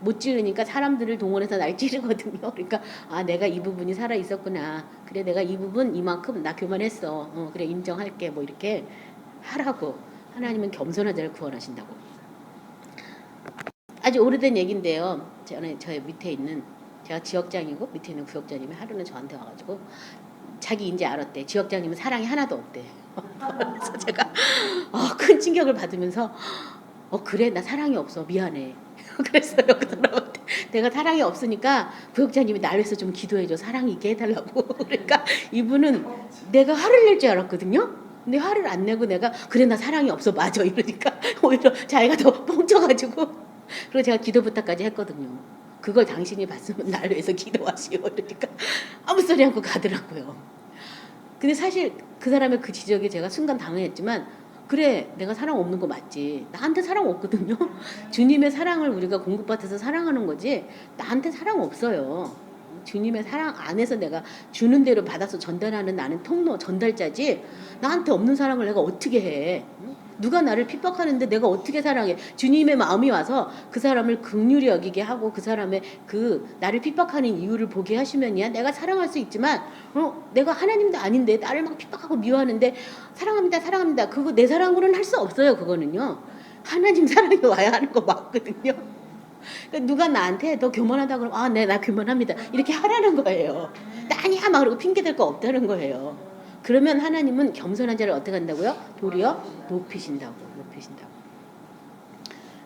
못 찌르니까 사람들을 동원해서 날 찌르거든요. 그러니까 아 내가 이 부분이 살아 있었구나. 그래 내가 이 부분 이만큼 나 교만했어. 그래 인정할게 뭐 이렇게 하라고. 하나님은 겸손한 자를 구원하신다고. 아주 오래된 얘기인데요. 저희 밑에 있는 제가 지역장이고 밑에 있는 구역장님이 하루는 저한테 와가지고 자기 이제 알았대. 지역장님은 사랑이 하나도 없대. 그래서 제가 큰 충격을 받으면서 그래 나 사랑이 없어 미안해. 그랬어요. 그 사람한테 내가 사랑이 없으니까 구역장님이 날 위해서 좀 기도해줘. 사랑이 있게 해달라고. 그러니까 이분은 내가 화를 낼 줄 알았거든요. 근데 화를 안 내고 내가 그래 나 사랑이 없어 맞아 이러니까 오히려 자기가 더 뻥쳐가지고 그리고 제가 기도 부탁까지 했거든요. 그걸 당신이 봤으면 날 위해서 기도하시오 이러니까 아무 소리 않고 가더라고요. 근데 사실 그 사람의 그 지적에 제가 순간 당황했지만 그래, 내가 사랑 없는 거 맞지. 나한테 사랑 없거든요. 주님의 사랑을 우리가 공급받아서 사랑하는 거지. 나한테 사랑 없어요. 주님의 사랑 안에서 내가 주는 대로 받아서 전달하는 나는 통로, 전달자지. 나한테 없는 사랑을 내가 어떻게 해? 누가 나를 핍박하는데 내가 어떻게 사랑해? 주님의 마음이 와서 그 사람을 긍휼히 여기게 하고 그 사람의 그 나를 핍박하는 이유를 보게 하시면야 내가 사랑할 수 있지만 내가 하나님도 아닌데 나를 막 핍박하고 미워하는데 사랑합니다 사랑합니다 그거 내 사랑으로는 할 수 없어요. 그거는요. 하나님 사랑이 와야 하는 거 맞거든요. 그러니까 누가 나한테 너 교만하다 그러면 아, 네, 나 교만합니다. 이렇게 하라는 거예요. 나 아니야 막 그러고 핑계 댈 거 없다는 거예요. 그러면 하나님은 겸손한 자를 어떻게 한다고요? 도리어 높이신다고.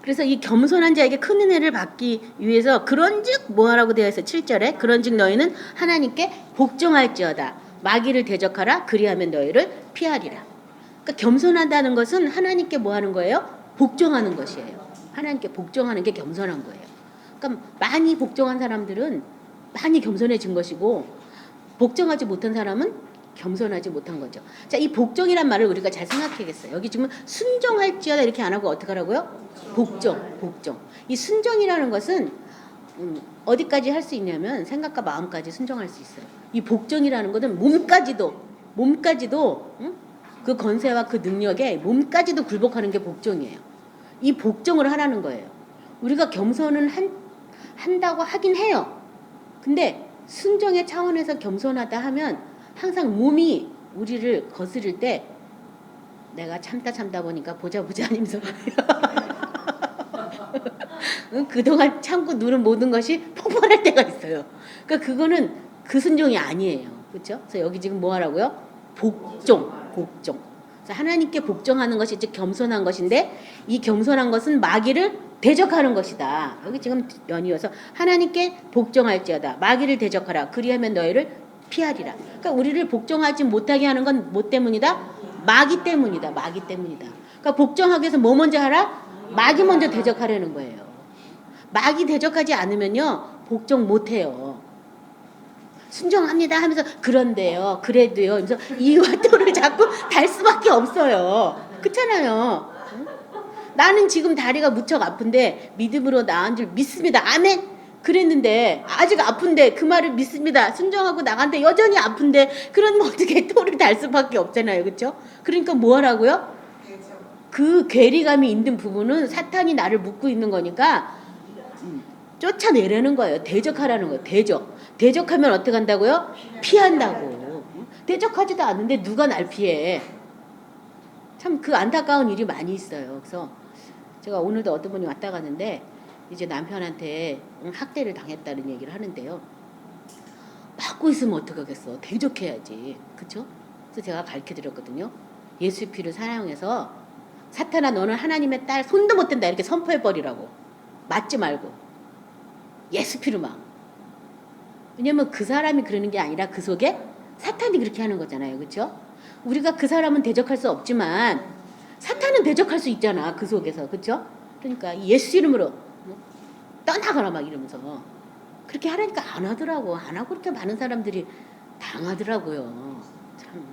그래서 이 겸손한 자에게 큰 은혜를 받기 위해서 그런즉 뭐하라고 되어 있어요? 7절에 그런즉 너희는 하나님께 복종할지어다. 마귀를 대적하라. 그리하면 너희를 피하리라. 그러니까 겸손하다는 것은 하나님께 뭐 하는 거예요? 복종하는 것이에요. 하나님께 복종하는 게 겸손한 거예요. 그러니까 많이 복종한 사람들은 많이 겸손해진 것이고 복종하지 못한 사람은 겸손하지 못한 거죠. 자, 이 복종이란 말을 우리가 잘 생각해야겠어요. 여기 지금 순종할지어다 이렇게 안 하고 어떻게 하라고요? 복종. 이 순종이라는 것은 어디까지 할 수 있냐면 생각과 마음까지 순종할 수 있어요. 이 복종이라는 것은 몸까지도 그 권세와 그 능력에 몸까지도 굴복하는 게 복종이에요. 이 복종을 하라는 거예요. 우리가 겸손은 한다고 하긴 해요. 근데 순종의 차원에서 겸손하다 하면 항상 몸이 우리를 거스를 때 내가 참다 보니까 보자 하면서 그동안 참고 누른 모든 것이 폭발할 때가 있어요. 그러니까 그거는 그 순종이 아니에요. 그렇죠? 그래서 여기 지금 뭐 하라고요? 복종. 그래서 하나님께 복종하는 것이 즉 겸손한 것인데 이 겸손한 것은 마귀를 대적하는 것이다. 여기 지금 연이어서 하나님께 복종할지어다. 마귀를 대적하라. 그리하면 너희를 피하리라. 그러니까 우리를 복종하지 못하게 하는 건 뭐 때문이다? 마귀 때문이다. 그러니까 복종하기 위해서 뭐 먼저 하라? 마귀 먼저 대적하려는 거예요. 마귀 대적하지 않으면요 복종 못해요. 순종합니다 하면서 그런데요 그래도요 그래서 이와 토를 자꾸 달 수밖에 없어요. 그렇잖아요. 나는 지금 다리가 무척 아픈데 믿음으로 나은 줄 믿습니다. 아멘. 그랬는데 아직 아픈데 그 말을 믿습니다. 순종하고 나간데 여전히 아픈데 그러면 어떻게 토를 달 수밖에 없잖아요. 그렇죠? 그러니까 뭐 하라고요? 그 괴리감이 있는 부분은 사탄이 나를 묶고 있는 거니까 쫓아내라는 거예요. 대적하라는 거예요. 대적하면 어떻게 한다고요? 피한다고. 대적하지도 않는데 누가 날 피해. 참 그 안타까운 일이 많이 있어요. 그래서 제가 오늘도 어떤 분이 왔다 갔는데 이제 남편한테 학대를 당했다는 얘기를 하는데요. 막고 있으면 어떡하겠어. 대적해야지. 그쵸? 그래서 제가 가르쳐드렸거든요. 예수의 피를 사용해서 사탄아 너는 하나님의 딸 손도 못 댄다 이렇게 선포해버리라고. 맞지 말고. 예수 피로 막. 왜냐면 그 사람이 그러는 게 아니라 그 속에 사탄이 그렇게 하는 거잖아요. 그쵸? 우리가 그 사람은 대적할 수 없지만 사탄은 대적할 수 있잖아. 그 속에서. 그쵸? 그러니까 예수 이름으로 떠나가라 막 이러면서 그렇게 하라니까 안 하더라고. 안 하고 그렇게 많은 사람들이 당하더라고요. 참.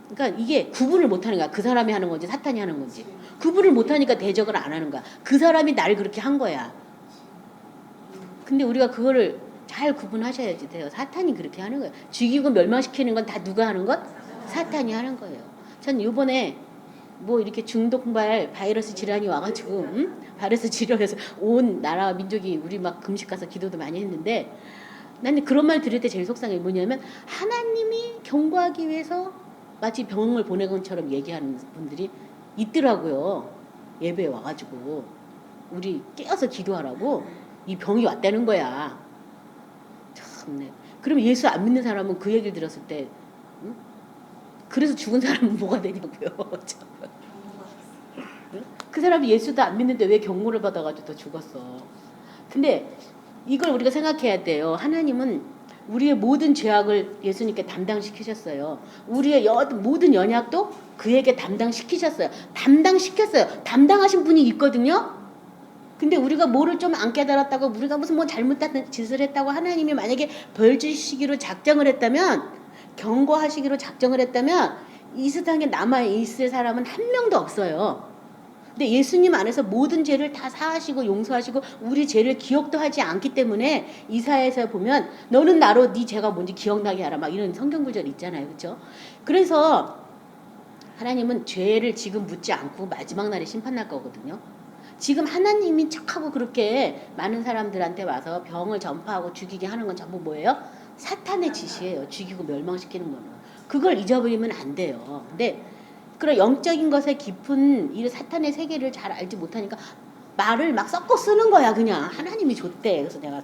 그러니까 이게 구분을 못하는 거야. 그 사람이 하는 건지 사탄이 하는 건지 구분을 못하니까 대적을 안 하는 거야. 그 사람이 나를 그렇게 한 거야. 근데 우리가 그거를 잘 구분하셔야지 돼요. 사탄이 그렇게 하는 거예요. 죽이고 멸망시키는 건 다 누가 하는 것? 사탄이 하는 거예요. 전 이번에 뭐 이렇게 중독발 바이러스 질환이 와가지고 바이러스 질환에서 온 나라와 민족이 우리 막 금식 가서 기도도 많이 했는데 나는 그런 말 들을 때 제일 속상해. 뭐냐면 하나님이 경고하기 위해서 마치 병을 보낸 것처럼 얘기하는 분들이 있더라고요. 예배에 와가지고 우리 깨어서 기도하라고 이 병이 왔다는 거야. 참네. 그럼 예수 안 믿는 사람은 그 얘기를 들었을 때 그래서 죽은 사람은 뭐가 되냐고요. 그 사람이 예수도 안 믿는데 왜 경고를 받아가지고 더 죽었어. 근데 이걸 우리가 생각해야 돼요. 하나님은 우리의 모든 죄악을 예수님께 담당시키셨어요. 우리의 모든 연약도 그에게 담당시키셨어요. 담당하신 분이 있거든요. 근데 우리가 뭐를 좀 안 깨달았다고 우리가 무슨 뭐 잘못된 짓을 했다고 하나님이 만약에 벌 주시기로 작정을 했다면 경고하시기로 작정을 했다면 이 세상에 남아 있을 사람은 한 명도 없어요. 근데 예수님 안에서 모든 죄를 다 사하시고 용서하시고 우리 죄를 기억도 하지 않기 때문에 이사야에서 보면 너는 나로 네 죄가 뭔지 기억나게 하라 막 이런 성경 구절이 있잖아요. 그렇죠? 그래서 하나님은 죄를 지금 묻지 않고 마지막 날에 심판할 거거든요. 지금 하나님이 척하고 그렇게 많은 사람들한테 와서 병을 전파하고 죽이게 하는 건 전부 뭐예요? 사탄의 짓이에요. 죽이고 멸망시키는 거는. 그걸 잊어버리면 안 돼요. 근데 그런 영적인 것에 깊은 이 사탄의 세계를 잘 알지 못하니까 말을 막 섞어 쓰는 거야. 그냥 하나님이 줬대. 그래서 내가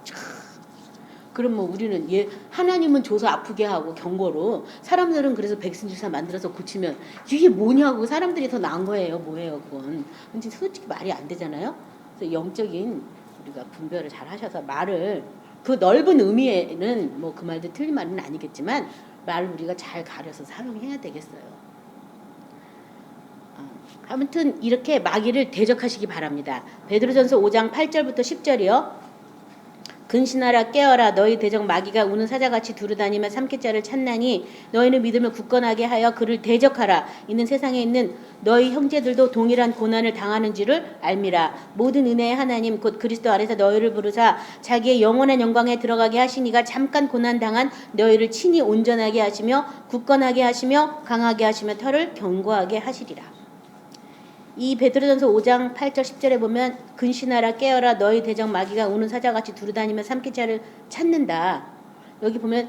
그럼 뭐 우리는 하나님은 줘서 아프게 하고 경고로 사람들은 그래서 백신주사 만들어서 고치면 이게 뭐냐고 사람들이 더 나은 거예요. 뭐예요 그건. 근데 솔직히 말이 안 되잖아요. 그래서 영적인 우리가 분별을 잘 하셔서 말을 그 넓은 의미에는 뭐 그 말도 틀린 말은 아니겠지만 말을 우리가 잘 가려서 사용해야 되겠어요. 아무튼 이렇게 마귀를 대적하시기 바랍니다. 베드로전서 5장 8절부터 10절이요. 근신하라 깨어라 너희 대적 마귀가 우는 사자같이 두루다니며 삼킬 자를 찾나니 너희는 믿음을 굳건하게 하여 그를 대적하라. 이는 세상에 있는 너희 형제들도 동일한 고난을 당하는 줄을 알미라. 모든 은혜의 하나님 곧 그리스도 안에서 너희를 부르사 자기의 영원한 영광에 들어가게 하시니가 잠깐 고난 당한 너희를 친히 온전하게 하시며 굳건하게 하시며 강하게 하시며 털을 견고하게 하시리라. 이 베드로전서 5장 8절 10절에 보면 근신하라 깨어라 너희 대적 마귀가 우는 사자같이 두루다니며 삼킬 자를 찾는다. 여기 보면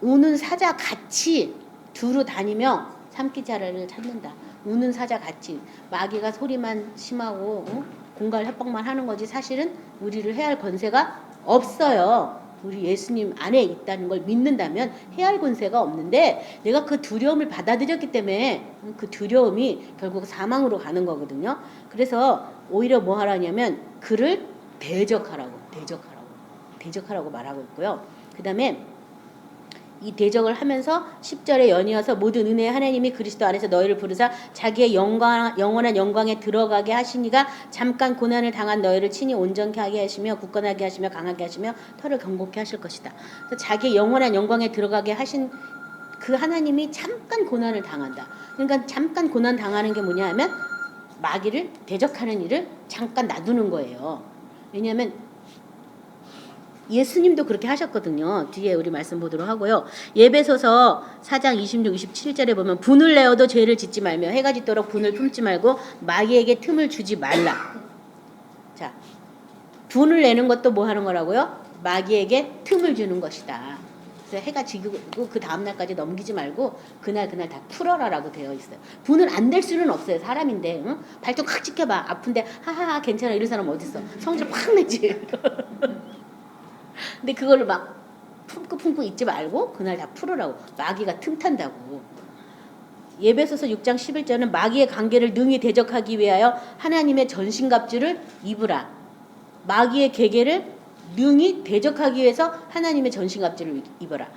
우는 사자같이 두루다니며 삼킬 자를 찾는다. 우는 사자같이 마귀가 소리만 심하고 공갈 협박만 하는 거지 사실은 우리를 해할 권세가 없어요. 우리 예수님 안에 있다는 걸 믿는다면 해야 할 권세가 없는데 내가 그 두려움을 받아들였기 때문에 그 두려움이 결국 사망으로 가는 거거든요. 그래서 오히려 뭐 하라냐면 그를 대적하라고 말하고 있고요. 그 다음에 이 대적을 하면서 10절에 연이어서 모든 은혜의 하나님이 그리스도 안에서 너희를 부르사 자기의 영원한 영광에 들어가게 하시니가 잠깐 고난을 당한 너희를 친히 온전케 하게 하시며 굳건하게 하시며 강하게 하시며 털을 견고케 하실 것이다. 그래서 자기의 영원한 영광에 들어가게 하신 그 하나님이 잠깐 고난을 당한다. 그러니까 잠깐 고난 당하는 게 뭐냐 하면 마귀를 대적하는 일을 잠깐 놔두는 거예요. 왜냐하면 예수님도 그렇게 하셨거든요. 뒤에 우리 말씀 보도록 하고요. 예배소서 4장 26, 27절에 보면 분을 내어도 죄를 짓지 말며 해가 짓도록 분을 품지 말고 마귀에게 틈을 주지 말라. 자, 분을 내는 것도 뭐 하는 거라고요? 마귀에게 틈을 주는 것이다. 그래서 해가 지고 그 다음날까지 넘기지 말고 그날 다 풀어라라고 되어 있어요. 분을 안 댈 수는 없어요. 사람인데 응? 발톱 확 지켜봐. 아픈데 하하하 괜찮아 이런 사람 어디 있어? 성질 확 내지. 근데 그거를 막 품고 있지 말고 그날 다 풀으라고. 마귀가 틈탄다고. 예배소서 6장 11절은 마귀의 관계를 능히 대적하기 위하여 하나님의 전신갑주를 입으라. 마귀의 계계를 능히 대적하기 위해서 하나님의 전신갑주를 입어라.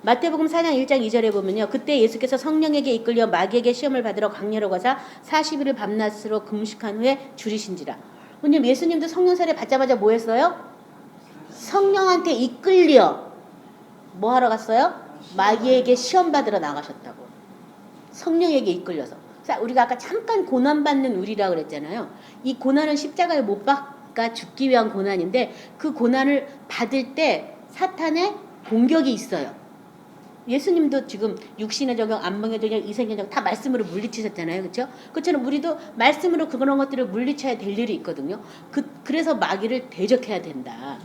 마태복음 4장 1장 2절에 보면요. 그때 예수께서 성령에게 이끌려 마귀에게 시험을 받으러 광야로 가사 40일을 밤낮으로 금식한 후에 줄이신지라. 왜냐면 예수님도 성령 세례 받자마자 뭐 했어요? 성령한테 이끌려 뭐 하러 갔어요? 마귀에게 시험 받으러 나가셨다고. 성령에게 이끌려서. 자, 우리가 아까 잠깐 고난받는 우리라고 그랬잖아요. 이 고난은 십자가에 못 박아 죽기 위한 고난인데 그 고난을 받을 때 사탄의 공격이 있어요. 예수님도 지금 육신의 적용, 안목의 적용, 이생의 적용 다 말씀으로 물리치셨잖아요. 그렇죠? 그처럼 우리도 말씀으로 그런 것들을 물리쳐야 될 일이 있거든요. 그래서 마귀를 대적해야 된다.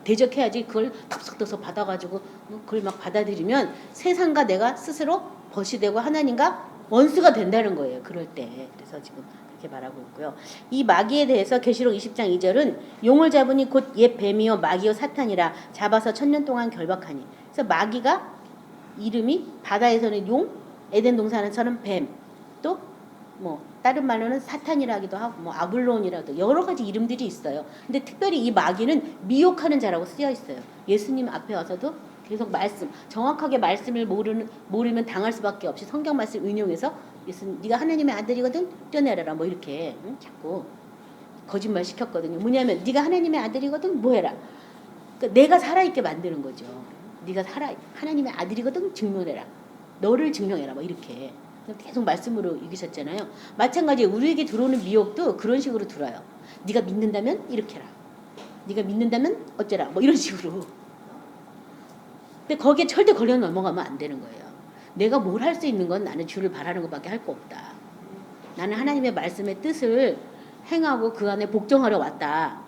대적해야지 그걸 덥석덥석 받아가지고 그걸 막 받아들이면 세상과 내가 스스로 벗이 되고 하나님과 원수가 된다는 거예요. 그럴 때. 그래서 지금 그렇게 말하고 있고요. 이 마귀에 대해서 계시록 20장 2절은 용을 잡으니 곧 옛 뱀이요 마귀요 사탄이라 잡아서 1000년 동안 결박하니. 그래서 마귀가 이름이 바다에서는 용, 에덴 동산에서는 뱀, 또 뭐 다른 말로는 사탄이라기도 하고 뭐 아블론이라도 여러 가지 이름들이 있어요. 근데 특별히 이 마귀는 미혹하는 자라고 쓰여 있어요. 예수님 앞에 와서도 계속 정확하게 말씀을 모르면 당할 수밖에 없이 성경 말씀 인용해서 예수님 네가 하나님의 아들이거든 뛰어내려라 뭐 이렇게 자꾸 거짓말 시켰거든요. 뭐냐면 네가 하나님의 아들이거든 뭐 해라. 그러니까 내가 살아있게 만드는 거죠. 네가 하나님의 아들이거든 증명해라. 너를 증명해라 뭐 이렇게. 계속 말씀으로 이기셨잖아요. 마찬가지 우리에게 들어오는 미혹도 그런 식으로 들어요. 네가 믿는다면 이렇게 해라. 네가 믿는다면 어쩌라. 뭐 이런 식으로. 근데 거기에 절대 걸려 넘어가면 안 되는 거예요. 내가 뭘 할 수 있는 건 나는 주를 바라는 것밖에 할 거 없다. 나는 하나님의 말씀의 뜻을 행하고 그 안에 복종하러 왔다.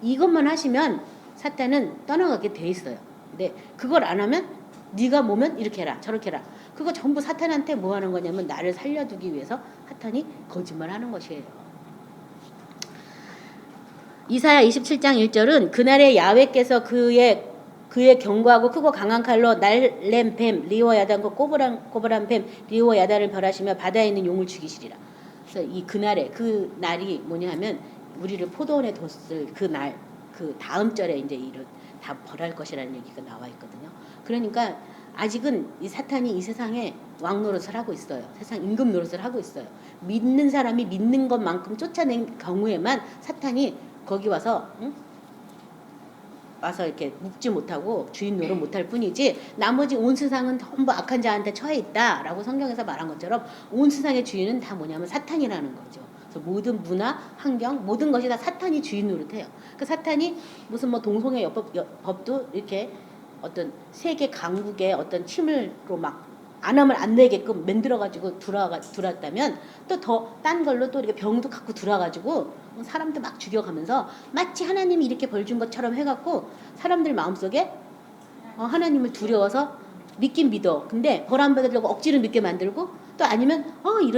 이것만 하시면 사탄은 떠나가게 돼 있어요. 근데 그걸 안 하면 네가 뭐면 이렇게 해라 저렇게 해라. 그거 전부 사탄한테 뭐 하는 거냐면 나를 살려두기 위해서 사탄이 거짓말하는 것이에요. 이사야 27장 1절은 그날에 야훼께서 그의 견고하고 크고 강한 칼로 날렘 뱀 리오 야단과 꼬부란 뱀 리오 야단을 벌하시며 바다에 있는 용을 죽이시리라. 그래서 이 그날에 그 날이 뭐냐 하면 우리를 포도원에 뒀을 그 날, 그 다음 절에 이제 이를 다 벌할 것이라는 얘기가 나와 있거든요. 그러니까 아직은 이 사탄이 이 세상에 왕 노릇을 하고 있어요. 세상 임금 노릇을 하고 있어요. 믿는 사람이 믿는 것만큼 쫓아낸 경우에만 사탄이 거기 와서 와서 이렇게 묵지 못하고 주인 노릇 못할 뿐이지 나머지 온 세상은 전부 악한 자한테 처해 있다라고 성경에서 말한 것처럼 온 세상의 주인은 다 뭐냐면 사탄이라는 거죠. 그래서 모든 문화, 환경, 모든 것이 다 사탄이 주인 노릇해요. 그 사탄이 무슨 뭐 동성애 법도 이렇게 어떤 세계 강국의 어떤 침을로 막 안 하면 안 되게끔 만들어가지고 들어왔다면 또 더 딴 걸로 또 이렇게 병도 갖고 들어와가지고 사람들 막 죽여가면서 마치 하나님이 이렇게 벌 준 것처럼 해갖고 사람들 마음속에 하나님을 두려워서 믿긴 믿어. 근데 벌 안 받으려고 억지로 믿게 만들고 또 아니면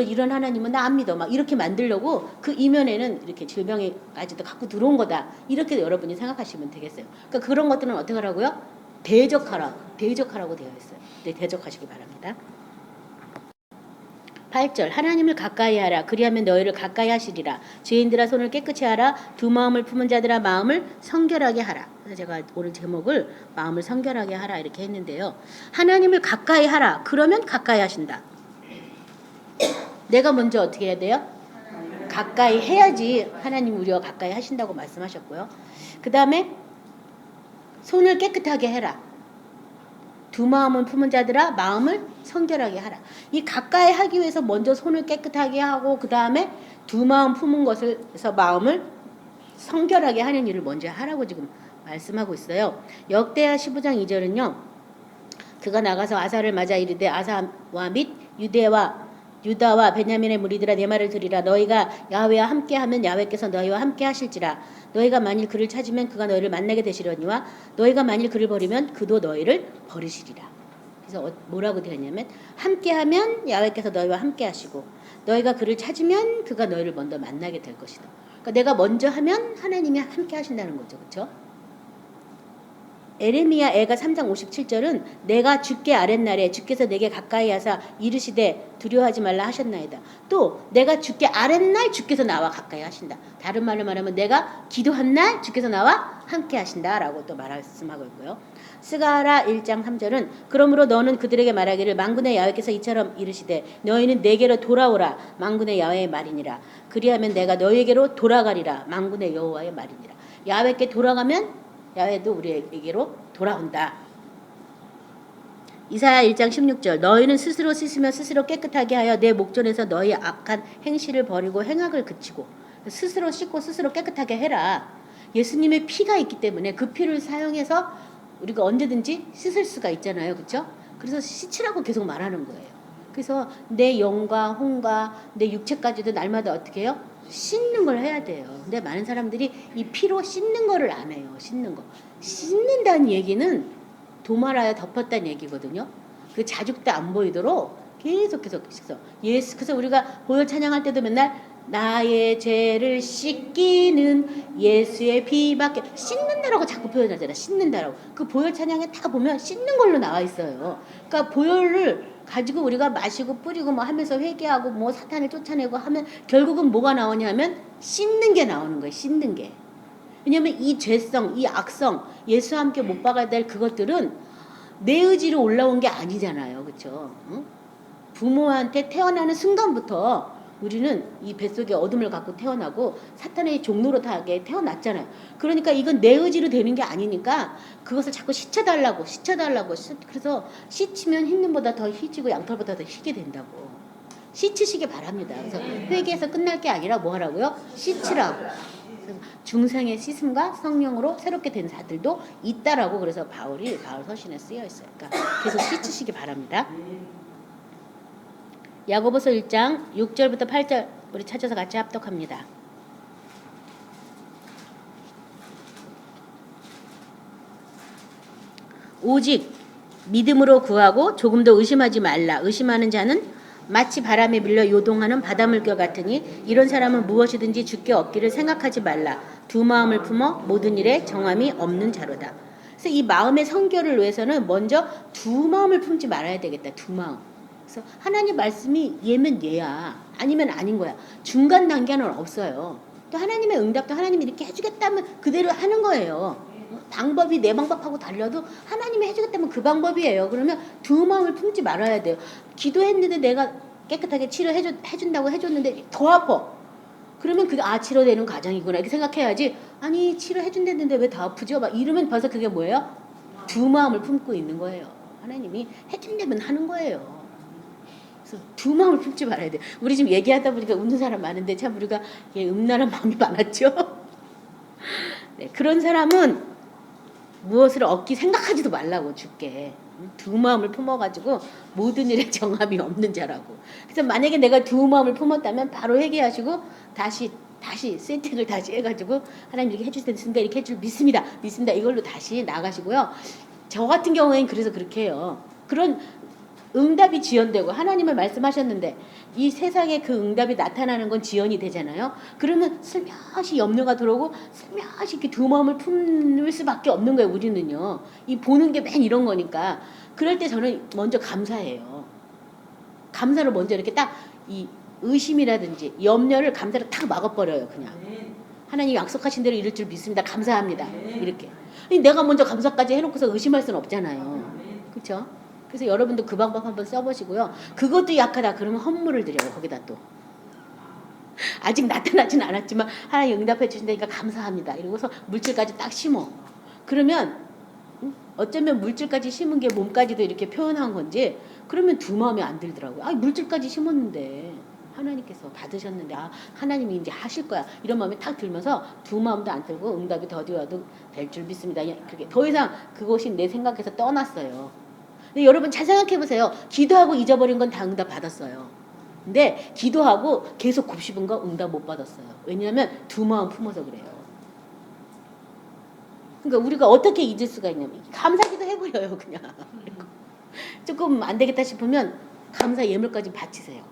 이런 하나님은 나 안 믿어. 막 이렇게 만들려고 그 이면에는 이렇게 질병이까지도 갖고 들어온 거다. 이렇게 여러분이 생각하시면 되겠어요. 그러니까 그런 것들은 어떻게 하라고요? 대적하라고 되어 있어요. 네, 대적하시기 바랍니다. 8절 하나님을 가까이 하라. 그리하면 너희를 가까이 하시리라. 죄인들아 손을 깨끗이 하라. 두 마음을 품은 자들아 마음을 성결하게 하라. 그래서 제가 오늘 제목을 마음을 성결하게 하라 이렇게 했는데요. 하나님을 가까이 하라. 그러면 가까이 하신다. 내가 먼저 어떻게 해야 돼요? 가까이 해야지 하나님 우리와 가까이 하신다고 말씀하셨고요. 그 다음에 손을 깨끗하게 해라. 두 마음은 품은 자들아 마음을 성결하게 하라. 이 가까이 하기 위해서 먼저 손을 깨끗하게 하고 그 다음에 두 마음 품은 것에서 마음을 성결하게 하는 일을 먼저 하라고 지금 말씀하고 있어요. 역대하 15장 2절은요. 그가 나가서 아사를 맞아 이르되 아사와 및 유다와 베냐민의 무리들아 내 말을 들으라. 너희가 야훼와 함께하면 야훼께서 너희와 함께 하실지라. 너희가 만일 그를 찾으면 그가 너희를 만나게 되시려니와 너희가 만일 그를 버리면 그도 너희를 버리시리라. 그래서 뭐라고 되었냐면 함께하면 야훼께서 너희와 함께 하시고 너희가 그를 찾으면 그가 너희를 먼저 만나게 될 것이다. 그러니까 내가 먼저 하면 하나님이 함께 하신다는 거죠. 그렇죠? 에레미야 애가 3장 57절은 내가 주께 아랫날에 주께서 내게 가까이 하사 이르시되 두려워하지 말라 하셨나이다. 또 내가 주께 아랫날 주께서 나와 가까이 하신다. 다른 말로 말하면 내가 기도한 날 주께서 나와 함께 하신다라고 또 말씀하고 있고요. 스가랴 1장 3절은 그러므로 너는 그들에게 말하기를 만군의 야훼께서 이처럼 이르시되 너희는 내게로 돌아오라 만군의 야훼의 말이니라. 그리하면 내가 너희에게로 돌아가리라 만군의 여호와의 말이니라. 야훼께 돌아가면 야훼도 우리에게로 돌아온다. 이사야 1장 16절 너희는 스스로 씻으며 스스로 깨끗하게 하여 내 목전에서 너희의 악한 행실을 버리고 행악을 그치고 스스로 씻고 스스로 깨끗하게 해라. 예수님의 피가 있기 때문에 그 피를 사용해서 우리가 언제든지 씻을 수가 있잖아요. 그렇죠? 그래서 씻으라고 계속 말하는 거예요. 그래서 내 영과 혼과 내 육체까지도 날마다 어떻게 해요? 씻는 걸 해야 돼요. 근데 많은 사람들이 이 피로 씻는 거를 안 해요. 씻는 거. 씻는다는 얘기는 도말하여 덮었다는 얘기거든요. 그 자죽도 안 보이도록 계속 씻어. 그래서 우리가 보혈 찬양할 때도 맨날 나의 죄를 씻기는 예수의 피밖에 씻는다라고 자꾸 표현하잖아. 씻는다라고. 그 보혈 찬양에 다 보면 씻는 걸로 나와 있어요. 그러니까 보혈을 가지고 우리가 마시고 뿌리고 뭐 하면서 회개하고 뭐 사탄을 쫓아내고 하면 결국은 뭐가 나오냐 하면 씻는 게 나오는 거예요. 씻는 게. 왜냐면 이 죄성, 이 악성, 예수와 함께 못 박아야 될 그것들은 내 의지로 올라온 게 아니잖아요. 그렇죠? 응? 부모한테 태어나는 순간부터 우리는 이 뱃속에 어둠을 갖고 태어나고 사탄의 종노릇하게 태어났잖아요. 그러니까 이건 내 의지로 되는 게 아니니까 그것을 자꾸 씻어달라고 그래서 씻으면 흰 눈보다 더 희지고 양털보다 더 희게 된다고. 씻으시기 바랍니다. 그래서 회개해서 끝날 게 아니라 뭐 하라고요? 씻으라고. 그래서 중생의 씻음과 성령으로 새롭게 된 자들도 있다라고 그래서 바울 서신에 쓰여 있어요. 그러니까 계속 씻으시기 바랍니다. 야고보서 1장 6절부터 8절 우리 찾아서 같이 합독합니다. 오직 믿음으로 구하고 조금도 의심하지 말라. 의심하는 자는 마치 바람에 밀려 요동하는 바닷물결 같으니 이런 사람은 무엇이든지 주께 얻기를 생각하지 말라. 두 마음을 품어 모든 일에 정함이 없는 자로다. 그래서 이 마음의 성결을 위해서는 먼저 두 마음을 품지 말아야 되겠다. 두 마음. 그래서 하나님 말씀이 얘면 얘야, 아니면 아닌 거야. 중간 단계는 없어요. 또 하나님의 응답도 하나님이 이렇게 해주겠다면 그대로 하는 거예요. 방법이 내 방법하고 달려도 하나님이 해주겠다면 그 방법이에요. 그러면 두 마음을 품지 말아야 돼요. 기도했는데 내가 깨끗하게 치료해준다고 해줬는데 더 아파. 그러면 그게 치료되는 과정이구나 이렇게 생각해야지. 아니 치료해준다는데 왜 더 아프죠? 막 이러면 벌써 그게 뭐예요? 두 마음을 품고 있는 거예요. 하나님이 해준다면 하는 거예요. 그래서 두 마음을 품지 말아야 돼. 우리 지금 얘기하다 보니까 웃는 사람 많은데 참 우리가 음란한 마음이 많았죠. 네, 그런 사람은 무엇을 얻기 생각하지도 말라고 주께. 두 마음을 품어가지고 모든 일에 정함이 없는 자라고. 그래서 만약에 내가 두 마음을 품었다면 바로 회개하시고 다시 세팅을 다시 해가지고 하나님 이렇게 해줄 수 있으니까 이렇게 해줄 믿습니다. 이걸로 다시 나가시고요. 저 같은 경우에는 그래서 그렇게 해요. 그런 응답이 지연되고 하나님을 말씀하셨는데 이 세상에 그 응답이 나타나는 건 지연이 되잖아요. 그러면 슬며시 염려가 들어오고 슬며시 이렇게 두 마음을 품을 수밖에 없는 거예요. 우리는요. 이 보는 게 맨 이런 거니까. 그럴 때 저는 먼저 감사해요. 감사로 먼저 이렇게 딱 이 의심이라든지 염려를 감사로 탁 막아버려요. 그냥. 하나님 약속하신 대로 이룰 줄 믿습니다. 감사합니다. 이렇게. 내가 먼저 감사까지 해놓고서 의심할 수는 없잖아요. 그렇죠? 그래서 여러분도 그 방법 한번 써보시고요. 그것도 약하다 그러면 헌물을 드려요. 거기다 또. 아직 나타나진 않았지만 하나님 응답해 주신다니까 감사합니다. 이러고서 물질까지 딱 심어. 그러면 어쩌면 물질까지 심은 게 몸까지도 이렇게 표현한 건지 그러면 두 마음이 안 들더라고요. 물질까지 심었는데 하나님께서 받으셨는데 하나님이 이제 하실 거야. 이런 마음이 탁 들면서 두 마음도 안 들고 응답이 더디 와도 될 줄 믿습니다. 그렇게 더 이상 그것이 내 생각에서 떠났어요. 근데 여러분 잘 생각해 보세요. 기도하고 잊어버린 건 다 응답 받았어요. 근데 기도하고 계속 곱씹은 거 응답 못 받았어요. 왜냐하면 두 마음 품어서 그래요. 그러니까 우리가 어떻게 잊을 수가 있냐면 감사기도 해버려요. 그냥. 조금 안 되겠다 싶으면 감사 예물까지 바치세요.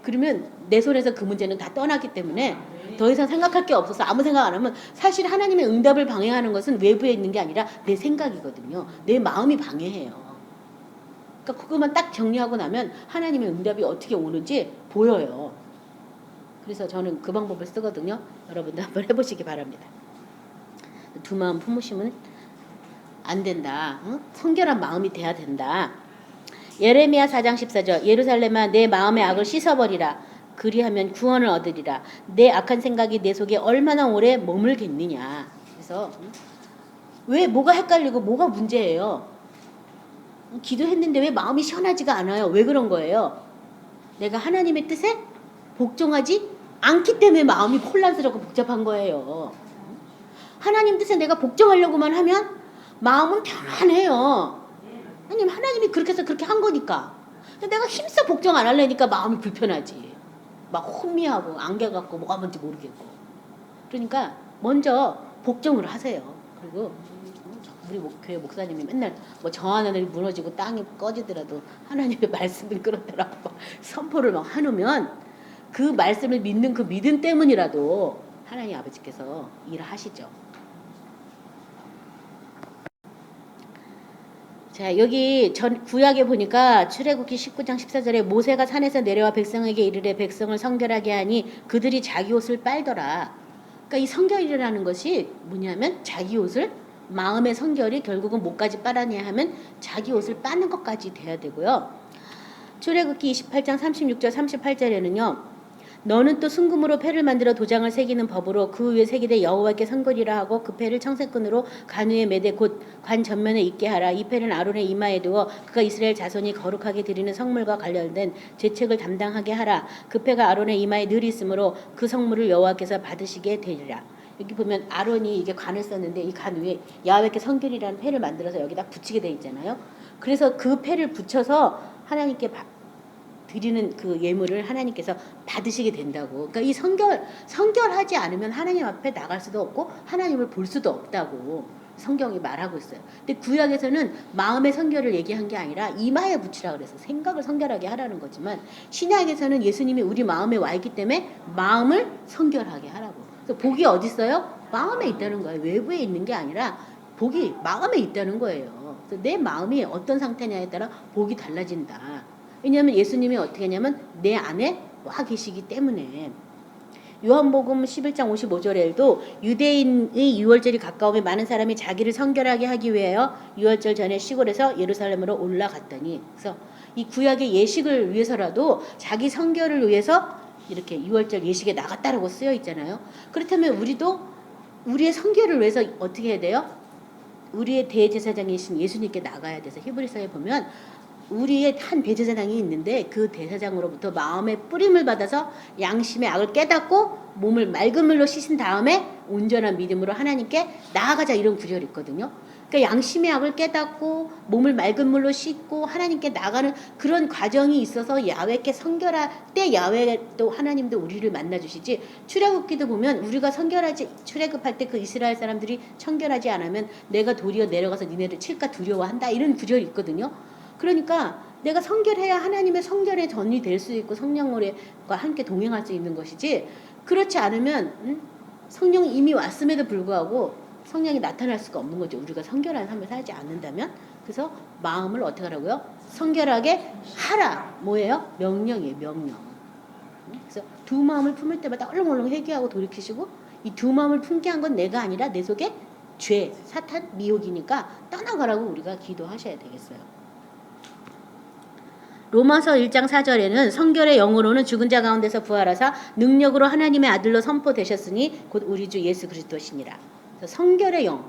그러면 내 손에서 그 문제는 다 떠났기 때문에 더 이상 생각할 게 없어서 아무 생각 안 하면 사실 하나님의 응답을 방해하는 것은 외부에 있는 게 아니라 내 생각이거든요. 내 마음이 방해해요. 그러니까 그것만 딱 정리하고 나면 하나님의 응답이 어떻게 오는지 보여요. 그래서 저는 그 방법을 쓰거든요. 여러분도 한번 해보시기 바랍니다. 두 마음 품으시면 안 된다. 성결한 마음이 돼야 된다. 예레미야 4장 14절 예루살렘아 내 마음의 악을 씻어버리라. 그리하면 구원을 얻으리라. 내 악한 생각이 내 속에 얼마나 오래 머물겠느냐. 그래서 왜 뭐가 헷갈리고 뭐가 문제예요. 기도했는데 왜 마음이 시원하지가 않아요. 왜 그런 거예요? 내가 하나님의 뜻에 복종하지 않기 때문에 마음이 혼란스럽고 복잡한 거예요. 하나님 뜻에 내가 복종하려고만 하면 마음은 편안해요. 하나님이 그렇게 해서 그렇게 한 거니까. 내가 힘써 복종 안 하려니까 마음이 불편하지. 막 혼미하고 안개같고 뭐가 뭔지 모르겠고. 그러니까 먼저 복종을 하세요. 그리고 우리 교회 목사님이 맨날 뭐 저 하늘이 무너지고 땅이 꺼지더라도 하나님의 말씀을 끌어들라고 선포를 막 해놓으면 그 말씀을 믿는 그 믿음 때문이라도 하나님 아버지께서 일하시죠. 자, 여기 구약에 보니까 출애굽기 19장 14절에 모세가 산에서 내려와 백성에게 이르되 백성을 성결하게 하니 그들이 자기 옷을 빨더라. 그러니까 이 성결이라는 것이 뭐냐면 자기 옷을 마음의 성결이 결국은 뭐까지 빨아내야 하면 자기 옷을 빠는 것까지 돼야 되고요. 출애굽기 28장 36절 38절에는요. 너는 또 순금으로 패를 만들어 도장을 새기는 법으로 그 위에 새기되 여호와께 선거리라 하고 그 패를 청색끈으로 관 위에 매대 곧 관 전면에 있게 하라. 이 패는 아론의 이마에 두어 그가 이스라엘 자손이 거룩하게 드리는 성물과 관련된 제책을 담당하게 하라. 그 패가 아론의 이마에 늘 있으므로 그 성물을 여호와께서 받으시게 되리라. 여기 보면 아론이 이게 관을 썼는데 이 관 위에 야훼께 성결이라는 패를 만들어서 여기다 붙이게 돼 있잖아요. 그래서 그 패를 붙여서 하나님께 드리는 그 예물을 하나님께서 받으시게 된다고. 그러니까 이 성결하지 않으면 하나님 앞에 나갈 수도 없고 하나님을 볼 수도 없다고 성경이 말하고 있어요. 근데 구약에서는 마음의 성결을 얘기한 게 아니라 이마에 붙이라 그래서 생각을 성결하게 하라는 거지만 신약에서는 예수님이 우리 마음에 와 있기 때문에 마음을 성결하게 하라고. 그래서 복이 어디 있어요? 마음에 있다는 거예요. 외부에 있는 게 아니라 복이 마음에 있다는 거예요. 그래서 내 마음이 어떤 상태냐에 따라 복이 달라진다. 왜냐하면 예수님이 어떻게 하냐면 내 안에 와 계시기 때문에. 요한복음 11장 55절에도 유대인의 유월절이 가까우면 많은 사람이 자기를 성결하게 하기 위하여 유월절 전에 시골에서 예루살렘으로 올라갔더니, 그래서 이 구약의 예식을 위해서라도 자기 성결을 위해서 이렇게 유월절 예식에 나갔다라고 쓰여 있잖아요. 그렇다면 우리도 우리의 성결을 위해서 어떻게 해야 돼요? 우리의 대제사장이신 예수님께 나가야 돼서 히브리서에 보면 우리의 한 대제사장이 있는데 그 대제사장으로부터 마음의 뿌림을 받아서 양심의 악을 깨닫고 몸을 맑은 물로 씻은 다음에 온전한 믿음으로 하나님께 나아가자, 이런 구절이 있거든요. 그러니까 양심의 악을 깨닫고 몸을 맑은 물로 씻고 하나님께 나가는 그런 과정이 있어서 야훼께 성결할 때 야훼도 하나님도 우리를 만나주시지. 출애굽기도 보면 우리가 출애굽할 때 그 이스라엘 사람들이 청결하지 않으면 내가 도리어 내려가서 니네를 칠까 두려워한다, 이런 구절이 있거든요. 그러니까 내가 성결해야 하나님의 성결의 전이 될 수 있고 성령과 함께 동행할 수 있는 것이지, 그렇지 않으면 성령이 이미 왔음에도 불구하고 성령이 나타날 수가 없는 거죠. 우리가 성결한 삶을 살지 않는다면. 그래서 마음을 어떻게 하라고요? 성결하게 하라. 뭐예요? 명령이에요. 명령. 그래서 두 마음을 품을 때마다 얼렁얼렁 회개하고 돌이키시고, 이 두 마음을 품게 한 건 내가 아니라 내 속에 죄, 사탄, 미혹이니까 떠나가라고 우리가 기도하셔야 되겠어요. 로마서 1장 4절에는 성결의 영으로는 죽은 자 가운데서 부활하사 능력으로 하나님의 아들로 선포되셨으니 곧 우리 주 예수 그리스도시니라. 성결의 영,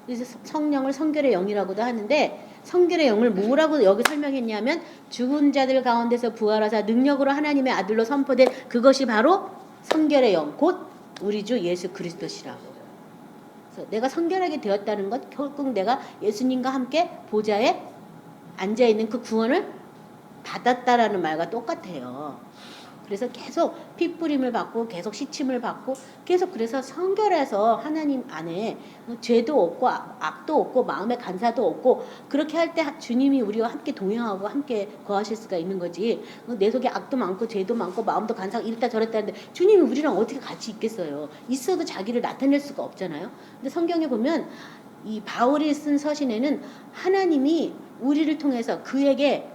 그래서 성령을 성결의 영이라고도 하는데, 성결의 영을 뭐라고 여기 설명했냐면 죽은 자들 가운데서 부활하사 능력으로 하나님의 아들로 선포된 그것이 바로 성결의 영, 곧 우리 주 예수 그리스도시라고. 그래서 내가 성결하게 되었다는 것, 결국 내가 예수님과 함께 보좌에 앉아있는 그 구원을 받았다라는 말과 똑같아요. 그래서 계속 핏부림을 받고 계속 시침을 받고 계속, 그래서 성결해서 하나님 안에 죄도 없고 악도 없고 마음의 간사도 없고, 그렇게 할 때 주님이 우리와 함께 동행하고 함께 거하실 수가 있는 거지. 내 속에 악도 많고 죄도 많고 마음도 간사하고 이랬다 저랬다 하는데 주님이 우리랑 어떻게 같이 있겠어요? 있어도 자기를 나타낼 수가 없잖아요. 근데 성경에 보면 이 바울이 쓴 서신에는 하나님이 우리를 통해서 그에게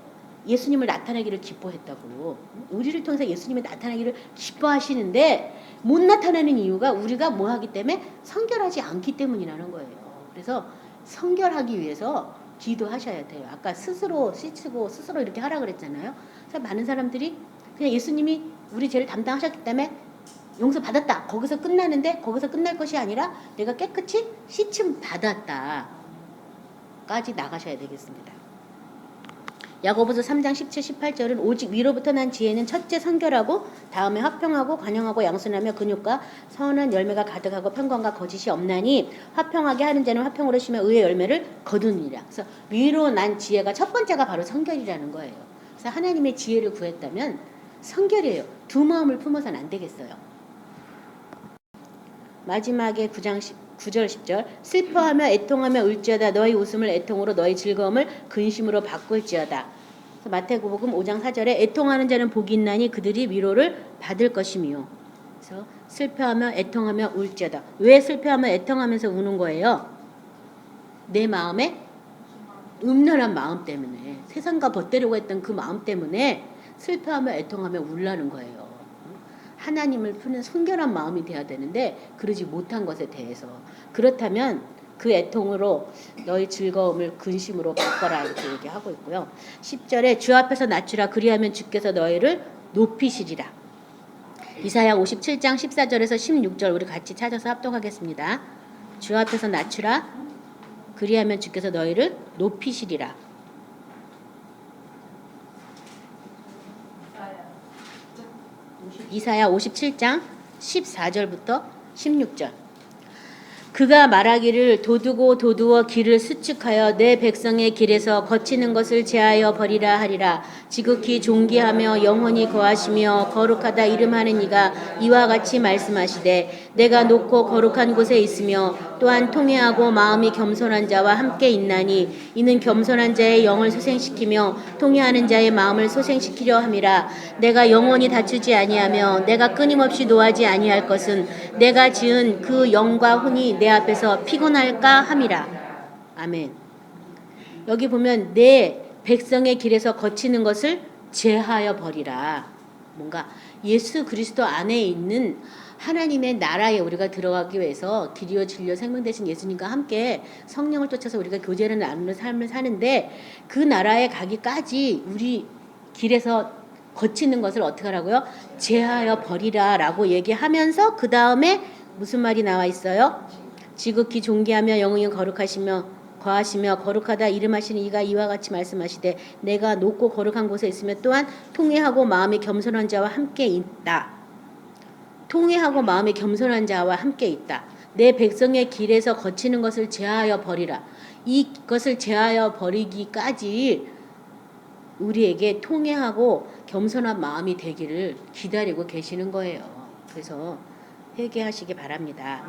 예수님을 나타내기를 기뻐했다고. 우리를 통해서 예수님이 나타나기를 기뻐하시는데 못 나타나는 이유가 우리가 뭐 하기 때문에? 성결하지 않기 때문이라는 거예요. 그래서 성결하기 위해서 기도하셔야 돼요. 아까 스스로 씻고 스스로 이렇게 하라 그랬잖아요. 그래서 많은 사람들이 그냥 예수님이 우리 죄를 담당하셨기 때문에 용서 받았다, 거기서 끝나는데, 거기서 끝날 것이 아니라 내가 깨끗이 씻음 받았다 까지 나가셔야 되겠습니다. 야고보서 3장 17, 18절은 오직 위로부터 난 지혜는 첫째 성결하고 다음에 화평하고 관용하고 양순하며 근육과 선한 열매가 가득하고 평강과 거짓이 없나니 화평하게 하는 자는 화평으로 심어 의의 열매를 거두니라. 그래서 위로 난 지혜가 첫 번째가 바로 성결이라는 거예요. 그래서 하나님의 지혜를 구했다면 성결이에요. 두 마음을 품어서는 안 되겠어요. 마지막에 9장 9절 10절 슬퍼하며 애통하며 울지어다 너희 웃음을 애통으로 너희 즐거움을 근심으로 바꿀지어다. 마태복음 5장 4절에 애통하는 자는 복이 있나니 그들이 위로를 받을 것이며. 그래서 슬퍼하며 애통하며 울지어다. 왜 슬퍼하며 애통하면서 우는 거예요? 내 마음에 음란한 마음 때문에, 세상과 벗대려고 했던 그 마음 때문에 슬퍼하며 애통하며 울라는 거예요. 하나님을 푸는 성결한 마음이 돼야 되는데 그러지 못한 것에 대해서. 그렇다면 그 애통으로 너희 즐거움을 근심으로 바꿔라, 이렇게 얘기하고 있고요. 10절에 주 앞에서 낮추라 그리하면 주께서 너희를 높이시리라. 이사야 57장 14절에서 16절 우리 같이 찾아서 합독하겠습니다. 주 앞에서 낮추라. 그리하면 주께서 너희를 높이시리라. 이사야 57장 14절부터 16절. 그가 말하기를 도두고 도두어 길을 수축하여 내 백성의 길에서 거치는 것을 제하여 버리라 하리라. 지극히 존귀하며 영원히 거하시며 거룩하다 이름하는 이가 이와 같이 말씀하시되 내가 높고 거룩한 곳에 있으며 또한 통회하고 마음이 겸손한 자와 함께 있나니 이는 겸손한 자의 영을 소생시키며 통회하는 자의 마음을 소생시키려 함이라. 내가 영원히 다투지 아니하며 내가 끊임없이 노하지 아니할 것은 내가 지은 그 영과 혼이 내 앞에서 피곤할까 함이라. 아멘. 여기 보면 내 백성의 길에서 거치는 것을 제하여 버리라. 뭔가 예수 그리스도 안에 있는 하나님의 나라에 우리가 들어가기 위해서 길이요 진리요 생명 되신 예수님과 함께 성령을 쫓아서 우리가 교제를 나누는 삶을 사는데 그 나라에 가기까지 우리 길에서 거치는 것을 어떻게 하라고요? 제하여 버리라 라고 얘기하면서 그 다음에 무슨 말이 나와 있어요? 지극히 존귀하며 영원히 거하시며 거룩하다 이름하시는 이가 이와 같이 말씀하시되 내가 높고 거룩한 곳에 있으며 또한 통회하고 마음이 겸손한 자와 함께 있다. 통회하고 마음이 겸손한 자와 함께 있다. 내 백성의 길에서 거치는 것을 제하여 버리라. 이것을 제하여 버리기까지 우리에게 통회하고 겸손한 마음이 되기를 기다리고 계시는 거예요. 그래서 회개하시기 바랍니다.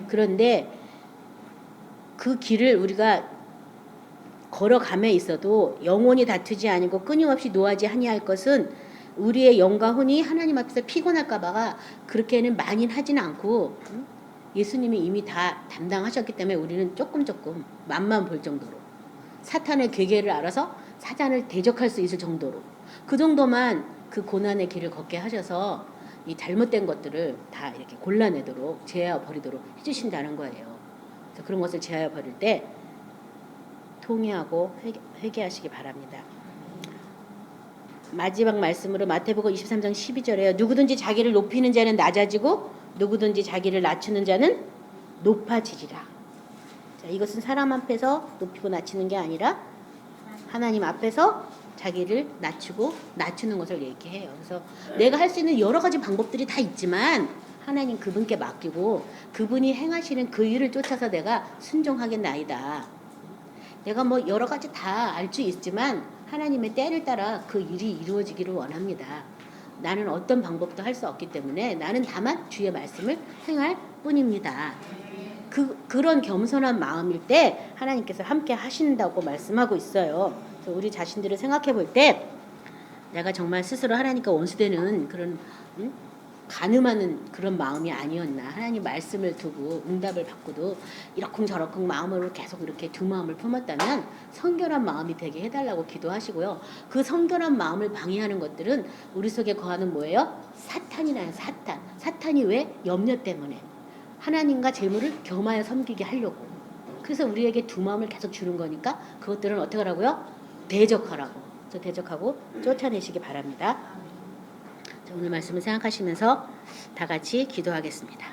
그런데 그 길을 우리가 걸어감에 있어도 영원히 다투지 아니고 끊임없이 노하지 아니할 것은 우리의 영과 혼이 하나님 앞에서 피곤할까 봐가 그렇게는 많이 하지는 않고 예수님이 이미 다 담당하셨기 때문에 우리는 조금 맛만 볼 정도로 사탄의 괴계를 알아서 사탄을 대적할 수 있을 정도로 그 정도만 그 고난의 길을 걷게 하셔서 이 잘못된 것들을 다 이렇게 골라내도록 제하여 버리도록 해주신다는 거예요. 그래서 그런 것을 제하여 버릴 때 통회하고 회개하시기 바랍니다. 마지막 말씀으로 마태복음 23장 12절에요. 누구든지 자기를 높이는 자는 낮아지고 누구든지 자기를 낮추는 자는 높아지리라. 자, 이것은 사람 앞에서 높이고 낮추는 게 아니라 하나님 앞에서 자기를 낮추고 낮추는 것을 얘기해요. 그래서 내가 할 수 있는 여러 가지 방법들이 다 있지만 하나님 그분께 맡기고 그분이 행하시는 그 일을 쫓아서 내가 순종하겠나이다. 내가 뭐 여러 가지 다 알 수 있지만 하나님의 때를 따라 그 일이 이루어지기를 원합니다. 나는 어떤 방법도 할 수 없기 때문에 나는 다만 주의 말씀을 행할 뿐입니다. 그런 겸손한 마음일 때 하나님께서 함께 하신다고 말씀하고 있어요. 그래서 우리 자신들을 생각해 볼 때 내가 정말 스스로 하나님과 원수되는 그런 가늠하는 그런 마음이 아니었나. 하나님 말씀을 두고 응답을 받고도 이러쿵저러쿵 마음으로 계속 이렇게 두 마음을 품었다면 성결한 마음이 되게 해달라고 기도하시고요. 그 성결한 마음을 방해하는 것들은 우리 속에 거하는 뭐예요? 사탄이라는 사탄. 사탄이 왜? 염려 때문에. 하나님과 재물을 겸하여 섬기게 하려고. 그래서 우리에게 두 마음을 계속 주는 거니까 그것들은 어떻게 하라고요? 대적하라고. 대적하고 쫓아내시기 바랍니다. 오늘 말씀을 생각하시면서 다 같이 기도하겠습니다.